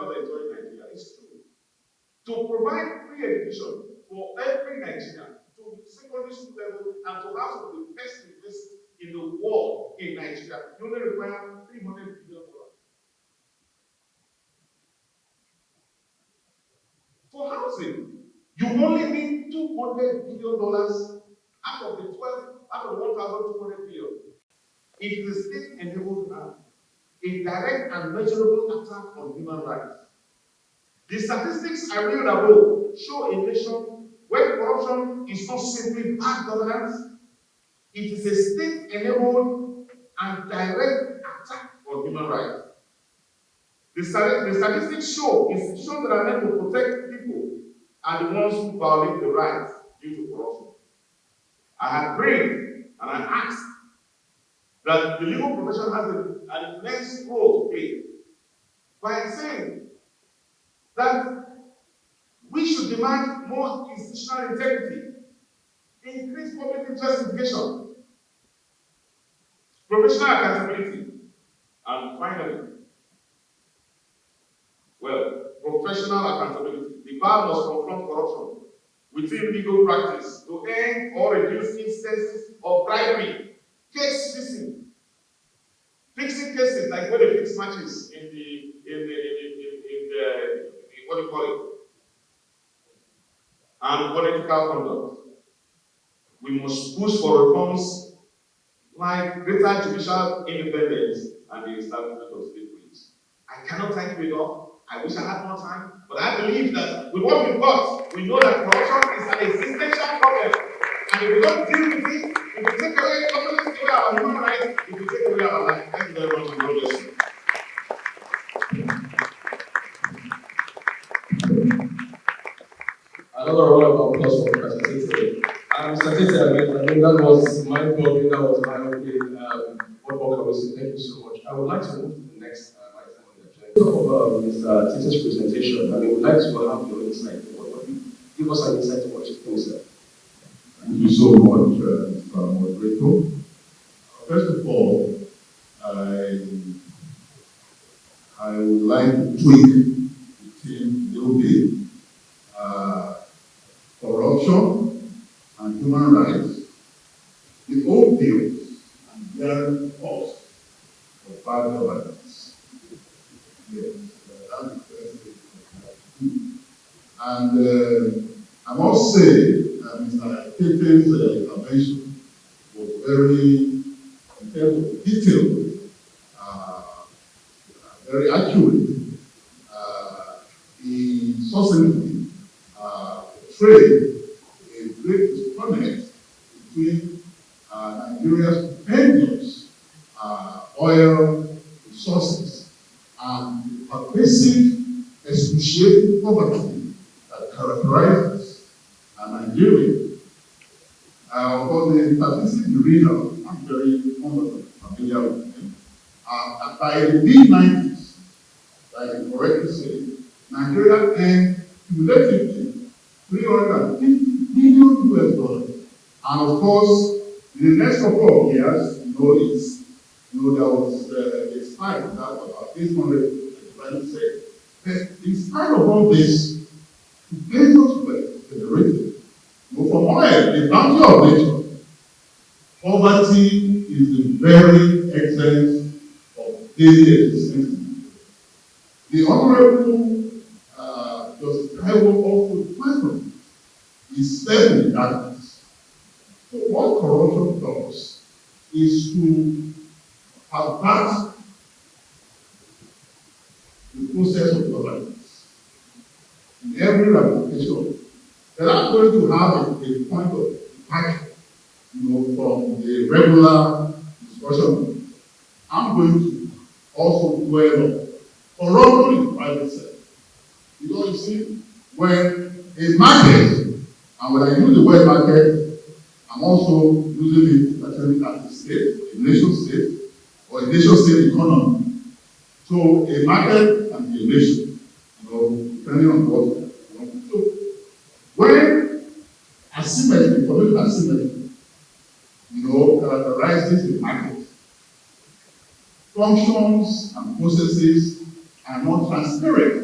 not enjoying Nigeria. It's true. To provide free education for every Nigerian to secondary school level and to have some of the best universities in the world in Nigeria, you only require $300 billion. For housing, you only need $200 billion out of the 1,200 billion. It is a state-enabled a direct and measurable attack on human rights. The statistics I read above show a nation where corruption is not simply bad governance, it is a state-enabled and direct attack on human rights. The statistics show institutions that are meant to protect people are the ones who violate the rights due to corruption. I have prayed and I asked that the legal profession has an immense role to play by saying that we should demand more institutional integrity, increase public interest implication, professional accountability, and finally, well, professional accountability. The bar must confront corruption within legal practice to end or reduce instances of bribery, case fixing cases like when they fix matches in the what do you call it, and political conduct. We must push for reforms like greater judicial independence and the establishment of state police. I cannot thank you enough. I wish I had more time, but I believe that with what we've got, we know that corruption is an existential problem. And if we don't deal with it, if we take away our human rights, if we take away our life, thank you very much, and God bless you. Another round of applause for Mr. Tete. Mr. Tete, I mean, that was mind-blowing, that was eye-opening. What more can we say? Thank you so much. I would like to move to the next item on the agenda. Talk about Mr. Tete's presentation. I mean, we'd like to have your insight. Give us an insight to what you think, sir. Thank you so much, Mr. Moderator. First of all, I would like to tweak the theme a little bit. Corruption and human rights, the old bills and their cost of bad governance. Yes, that's the first thing. And I must say that Mr. Tete's intervention was very, in terms of detail, very accurate. He succinctly portrayed a great disconnect between Nigeria's stupendous oil resources and the pervasive, excruciating poverty that characterizes Nigeria. Of course, the statistics you read out, I'm very familiar with them. By the mid-90s, like you correctly say, Nigeria earned cumulatively $350 billion. And of course, in the next couple of years, there was a spike that about 800, like you said. But in spite of all this, billions were generated. From oil, the bounty of nature, poverty is the very essence of daily existence. The Honorable Justice Taiwo also welcome is certainly darkness. So what corruption does is to pervert the process of governance in every ramification. They're not going to have a point of departure, from the regular discussion. I'm going to also dwell on corruption in the private sector. Because you see, when a market, and when I use the word market, I'm also using it actually as a state, a nation state, or a nation state economy. So a market and a nation, depending on what you want to do. When asymmetry, political asymmetry, characterizes the market, functions and processes are not transparent.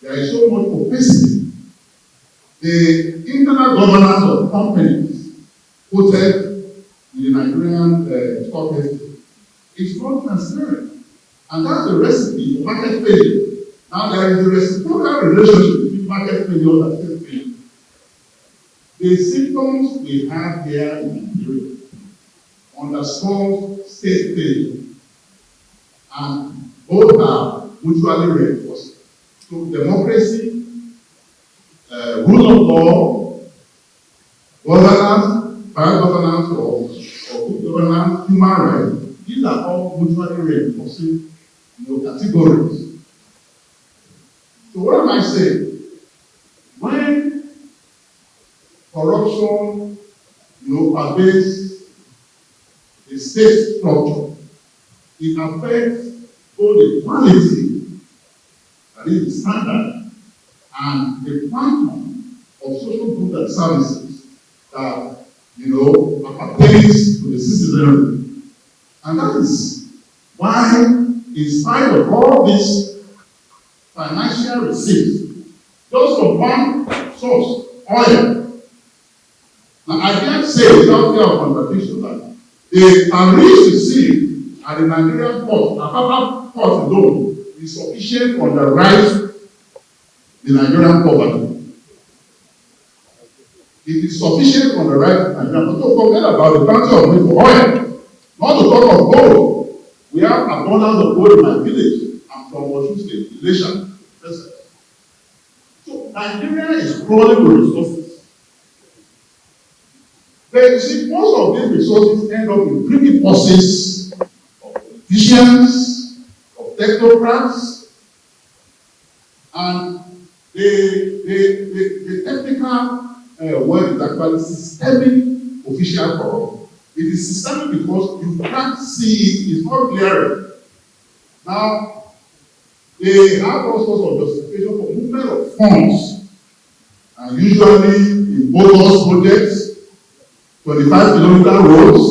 There is so much opacity. The internal governance of companies quoted in the Nigerian stock exchange is not transparent. And that's the recipe for market failure. Now there is a reciprocal relationship between market failure and state failure. The symptoms we have here in Nigeria underscore state failure. And both are mutually reinforcing. So democracy, rule of law, governance, bad governance, or good governance, human rights, these are all mutually reinforcing categories. So what am I saying? When corruption pervades the state structure, it affects both the quality, that is the standard, and a quantum of social goods and services that, appertains to the citizenry. And that is why, in spite of all this financial receipts, just from one source, oil. Now, I can't say without fear of contradiction that the tariffs received at the Nigerian port, Apapa port alone, is sufficient to underwrite the Nigerian poverty. It is sufficient to underwrite the Nigerian poverty. So forget about the bounty of money for oil. Not to talk of gold. We have abundance of gold in my village. I'm from Osun State, Elisha. So Nigeria is crawling with resources. But you see, most of these resources end up in privy purses of politicians, of technocrats, and the technical word is actually systemic official corruption. It is systemic because you can't see it, it's not clear. Now, they have all sorts of justification for movement of funds, and usually in bogus projects, 25-kilometer roads,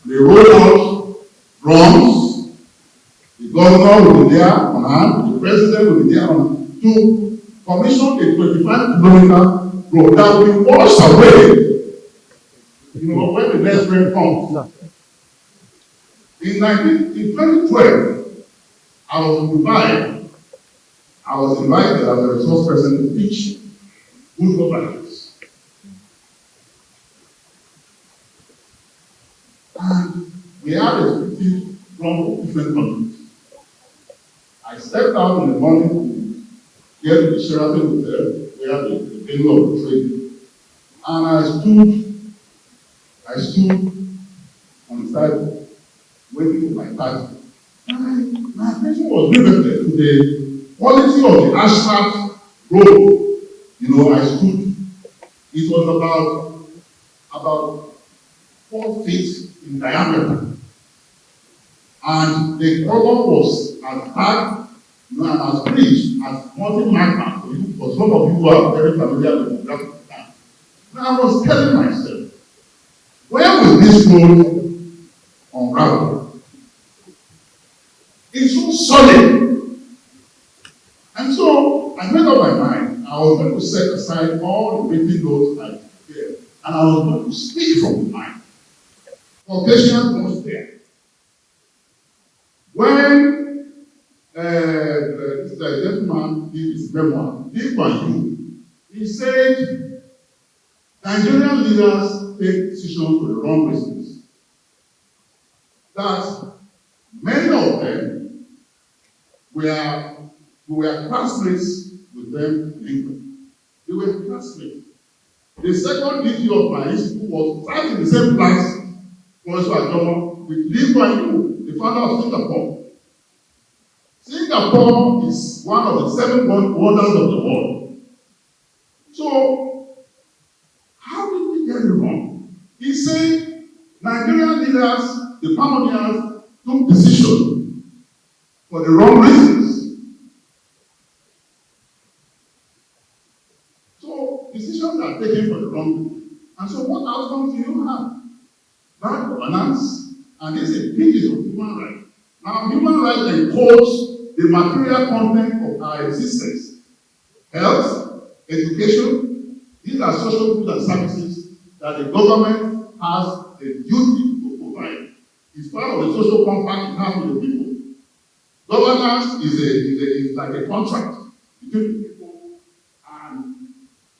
they roll out drums, the governor will be there on hand, the president will be there on hand, to commission a 25-kilometer road that will be washed away, when the next rain comes. In 2012, I was in Dubai. I was invited as a resource person to teach good governance. And we had a speech from different countries. I stepped out in the morning to get to the Sheraton Hotel, where the venue of the training. And I stood on the side waiting for my party. And my attention was riveted to the quality of the asphalt road. I stood. It was about 4 feet in diameter. And the color was as dark, and as rich as mountain magma. For some of you who are very familiar with the graphic time. Now I was telling myself, where will this road unravel? It's so solid. And so I made up my mind. I was going to set aside all the written notes I prepared, and I was going to speak from the mind. For patience was there. When this gentleman did his memoir, Lee Kuan Yew, he said, Nigerian leaders take decisions for the wrong reasons. That many of them we were classmates with them in England. They were classmates. The second DG of my institute was right in the same class, Professor Ajomo, with Lee Kuan Yew, the founder of Singapore. Singapore is one of the 7 wonders of the world. So, how did we get it wrong? He said Nigerian leaders, the pioneers, took decisions for the wrong reasons. So, decisions are taken for the wrong reasons. And so, what outcomes do you have? Bad governance, and this impinges on human rights. Now, human rights encodes the material content of our existence. Health, education, these are social goods and services that the government has a duty to provide. It's part of the social compact it has with the people. Governance is like a contract between the people and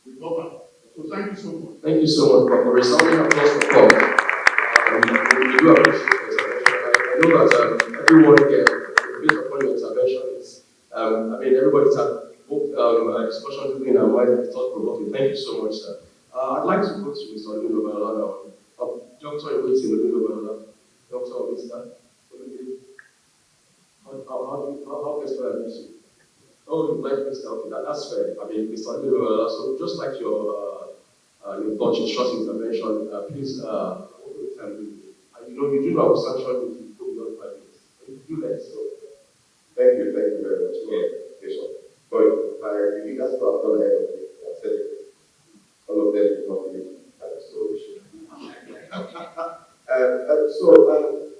the government. So thank you so much. Thank you so much, Prof. Resounding applause for Paul. We do appreciate it. I know that everyone here, based upon your intervention, everybody's had discussion between our mind, thought provoking. Thank you so much, sir. I'd like to go to Mr. Olumide now. Doctor in waiting, Olumide. Doctor or Mr. Olumide. How best do I address you? Oh, you like Mr. Okay, that's fair. Mr. Olumide, so just like your thoughts, your short intervention, please, you do not sanction if you go beyond 5 minutes. You do that, so. Thank you very much. Yeah. Yes, sir. But that's what I've done ahead of me. I've said it. All of them is not really so we should.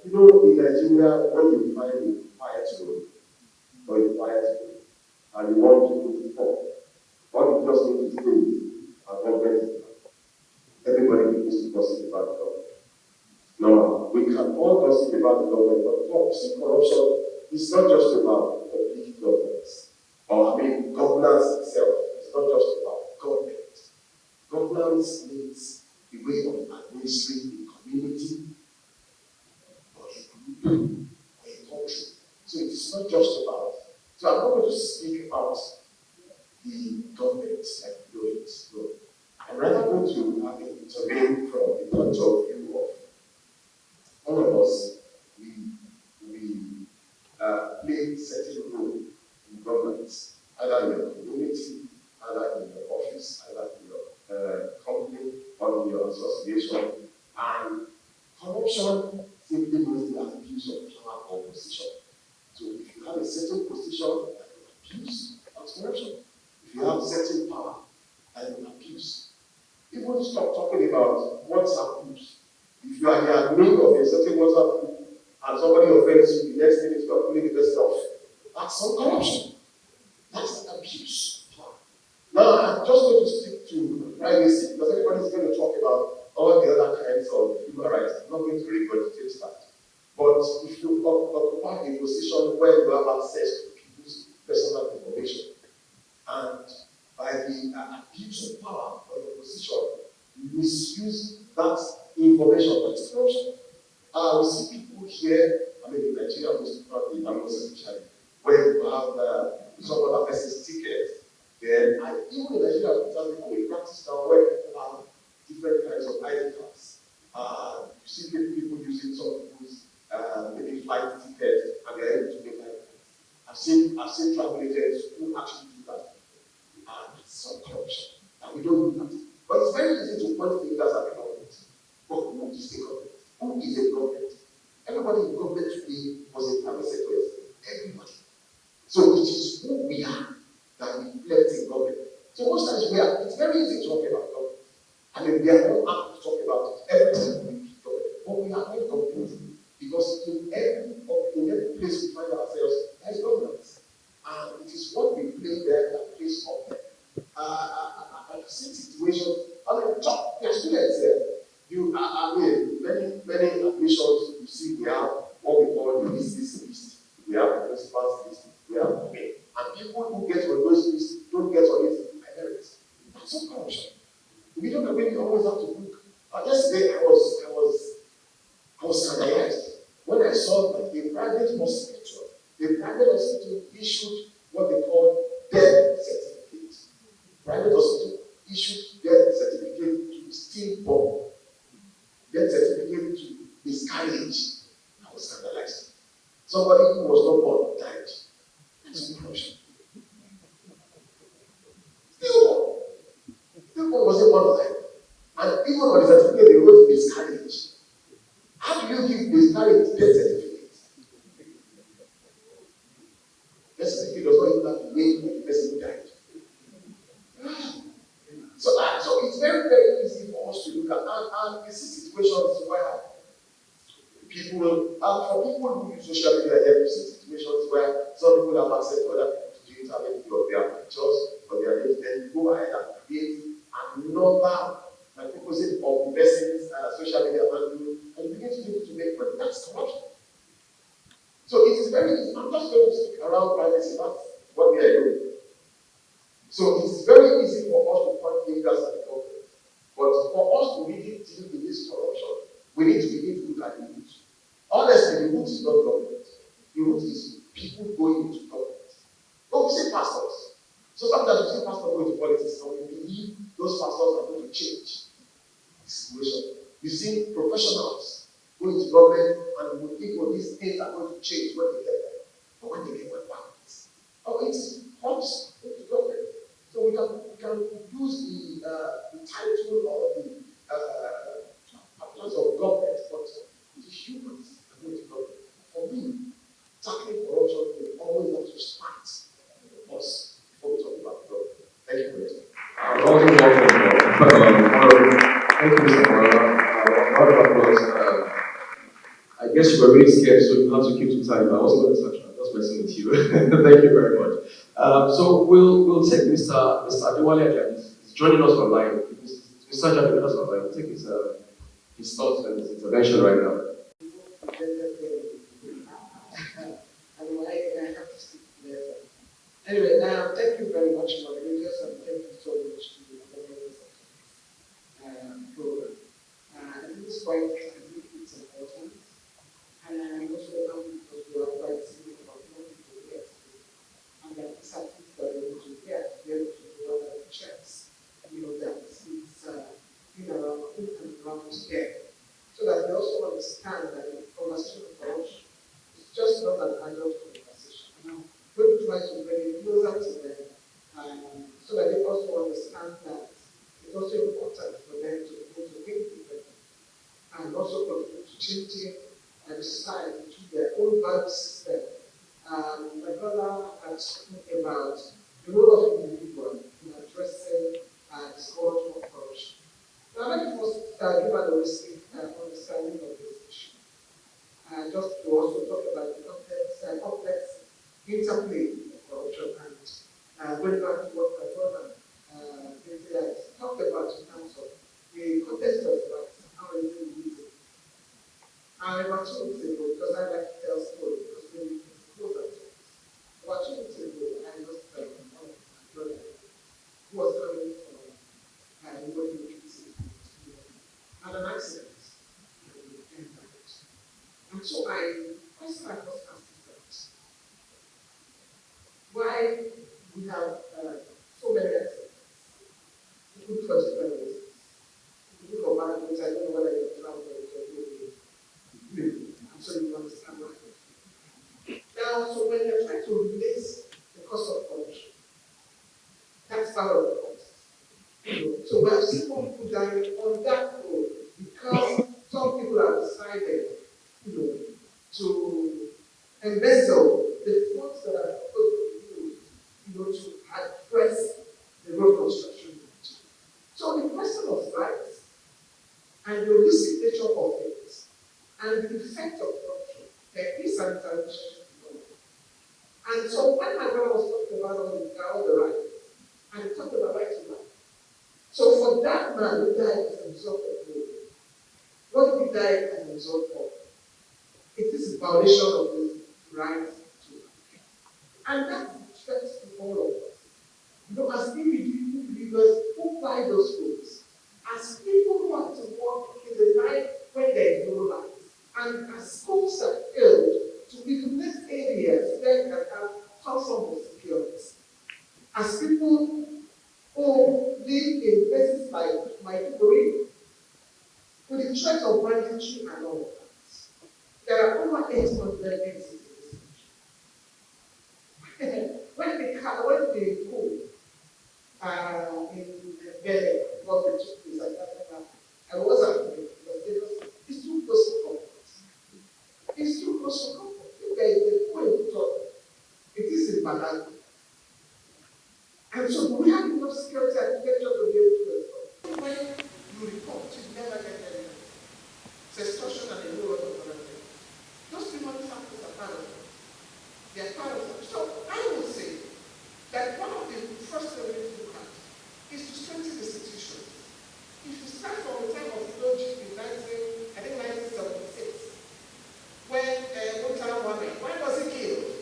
In Nigeria, when you find a quiet room or a quiet room and you want to put it forth, all you just need to say is, government, everybody needs to gossip about the government. No, we can all gossip about the government, but see, corruption is not just about public governance, or governance itself. It's not just about government. Governance means the way of administering a community, or a group, or a country. So it's not just about. So I'm not going to speak about the government like doings. No. I'm rather going to intervene from the point of view of all of us. We play certain role in governance, either in your community, either in your office, either in your company, or in your association. And corruption simply means the abuse of power or position. So if you have a certain position that you abuse, that's corruption. If you have certain power and you abuse, people stop talking about WhatsApp groups. If you are the admin of a certain WhatsApp group and somebody offends you, the next thing is you are pulling the person off. That's some corruption. That's abuse. Now, I'm just going to stick to privacy because everybody is going to talk about all the other kinds of human rights. I'm not going to regurgitate that. But if you occupy a position where you have access to people's personal information, and by the abuse of power or your position, you misuse that information, that's corruption. We see people here, in Nigeria, most probably, especially, where you have some other person's ticket. Then, even in Nigeria, it has become a practice now where people have different kinds of ID cards. You see people using some people's maybe flight tickets, and they're able to make ID cards. I've seen travel agents who actually do that. And it's some corruption. And we don't do that. But it's very easy to point fingers at the government. But who is the government? Who is a government? Everybody in government today was a private sector. Everybody. So it is who we are that reflects in government. So most times it's very easy to talk about government. We are not apt to talk about everything we do government. But we are not complete. Because in every place we find ourselves, there is governance. And it is what we play there that plays up there. I've seen situations, talk to your students there. Many admissions, you see, we have what we call the list. We have the principal's list, we have and people who get on those lists don't get on it by merit. That's not corruption. We don't always have to look. Yesterday, I was scandalized when I saw that a private hospital issued what they call death certificate. Private hospital issued death certificate to stillborn, death certificate to miscarriage. I was scandalized. Somebody who was not born died. That's corruption. Stillborn wasn't born alive. And even on the certificate, they wrote miscarriage. How do you give miscarriage death certificate? Death certificate does not even have the name of the person who died. So it's very, very easy for us to look at. And we see situations where for people who use social media, you see situations where some people have access to other people to do internet of their pictures, or their names, then you go ahead and create another microcosm of the person's social media handle, and you begin to be able to make money. That's corruption. So it is very easy. I'm just going to speak around privacy. That's what we are doing. So it is very easy for us to point fingers at the government. But for us to really deal with this corruption, we need to begin to look at the root. Honestly, the root is not government. The root is people going into government. But we say pastors. So sometimes we see pastors going to politics, and we believe those pastors are going to change the situation. You see professionals going to government, and we think, these things are going to change when they get there. But when they get back, it is comes into government. So we can use the title or the appearance of government, but it is humans that go to government. For me, tackling corruption will always have to start us before we talk about government. warm welcome. Thank you, Mr. Morala. Round of applause. I guess you were really scared, so you have to keep to time. I wasn't going to touch that. I was messing with you. Thank you very much. So we'll take Mr. Adewale again. He's joining us online. Mr. Ajay joining us online. We'll take his thoughts and his intervention right now. Anyway, thank you very much, moderators, and thank you so much to the organizers of this program. At this point, I think it's important, and I'm also happy because we are quite seeing about more people here today, and that it's something that we're able to get, to be able to do other checks, that it's been around and around here, so that they also understand that the conversation of corruption is just not an adult conversation. We try to bring it closer to them, so that they also understand that it's also important for them to be able to think with them and also contribute to changing the society through their own value system. My brother has spoken about the role of individual in addressing the scourge of corruption. Now, let me first give an holistic understanding of this issue. Just to also talk about the complex interplay of corruption and going back to what my brother talked about in terms of the context of rights and how it is used. About 2 weeks ago, because I like to tell stories, because maybe it's closer to us. About 2 weeks ago, I lost one of my brothers who was coming from working in had an accident and died. And so I first asked myself, why we have so many accidents? Good for different reasons. Good for bad reasons. I don't know whether you're traveling or you're I'm sure you understand why. Now, so when you're trying to replace the cost of corruption, that's part of the cost. So we have seen more people dying on that road because some people have decided, to embezzle the funds that are supposed to be used, to address the road construction. So the question of rights and the holistic nature of things and the effect of corruption, there is an interrelationship. And so when my brother was talking about all the rights, and he talked about right to life. So for that man who died as a result of war, what did he die as a result of? It is a violation of his right to life. And that affects all of us. As individuals who buy those goods, as people who have to work in the night when there is no light, and as schools are failed to illuminate areas where they can have some form of security, as people who live in places like Maiduguri, with the threat of banditry and all of that, there are over 800 exits in this country. When the coup in Benin was the took place, I was at the because it's too close to comfort. It's too close to comfort. If there is a coup in top, it is in Badagry. And so do we have enough security architecture to be able to respond? When you report, you never get evidence. It's extortion and a whole lot of other things. Those people samples are part of it. They are part of it. So I would say that one of the first things we need to look at is to strengthen the institutions. If you start from the time of Iloji in 1976, when Murtala Mohammed, when was he killed?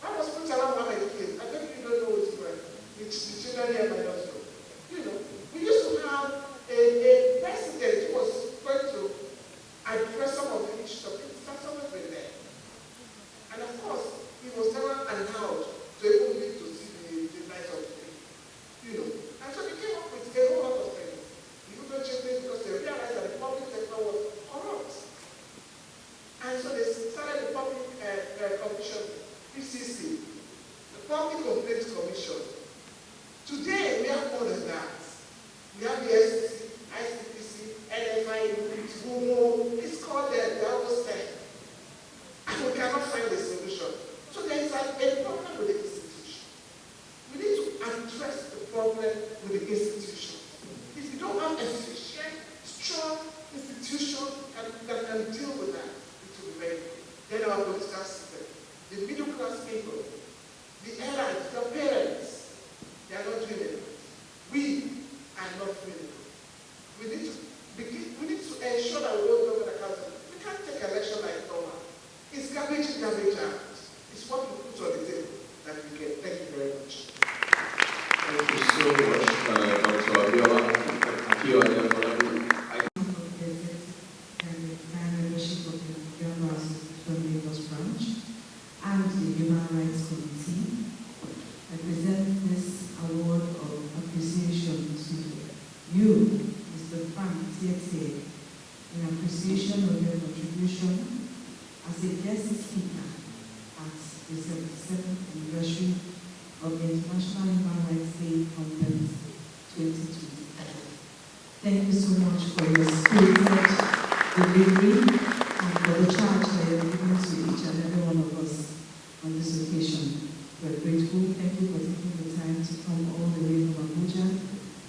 When was Murtala Mohammed killed? I bet you don't know his friend. It's the children here by us. We used to have a president who was going to address some of the issues of it. That's always been there. And of course, he was never allowed to even live to see the light of day. And so they came up with a whole lot of things. You don't change things because they realized that the public sector was corrupt. And so they started the public commission, PCC, the Public Complaints Commission. Today, we have more than that. We have the SCC, ICPC, NFI, Google, it's called the almost 10. And we cannot find a solution. So there is a problem with the institution. We need to address the problem with the institution. If you don't have efficient, strong institution that can deal with that, it will be very good. Then our political system, the middle class people, the parents, the parents, they are not doing it. We are not doing it. We need to ensure that we hold government accountable. We can't take election like normal. It's garbage in, garbage out. It's what we put on the table that we get. Thank you very much. Thank you so much, Dr. Abiola. Thank you, membership of the Nigerian Bar Association Lagos branch and the Human Rights Committee. I present this award of appreciation to you, Mr. Frank Tietie, in appreciation of your contribution as a guest speaker at the 77th anniversary of the International Human Rights Day Conference 2025. Thank you so much for your spirited delivery and for the charge that you have given to each and every one of us on this occasion. We're grateful. Thank you for taking the time to come all the way from Abuja,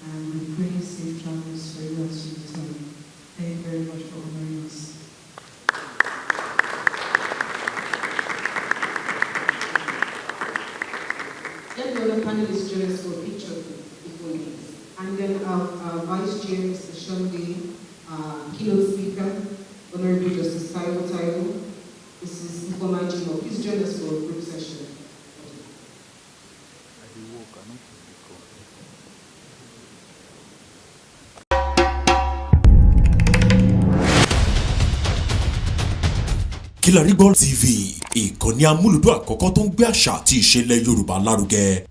and we pray safe travels for you as you return. Thank you very much for honoring us. Let the other panelists join us for a picture before you. And then our Vice Chair, Mr. Shonde, keynote speaker, Honorable Justice Taiwo, Mrs. Nkoma Jimo. Please join us for a group session. KILARIGBO TV, ìkànnì amúlùdún àkọ́kọ́ tó ń gbé àṣà àti ìṣẹ̀lẹ̀ Yorùbá lárugẹ.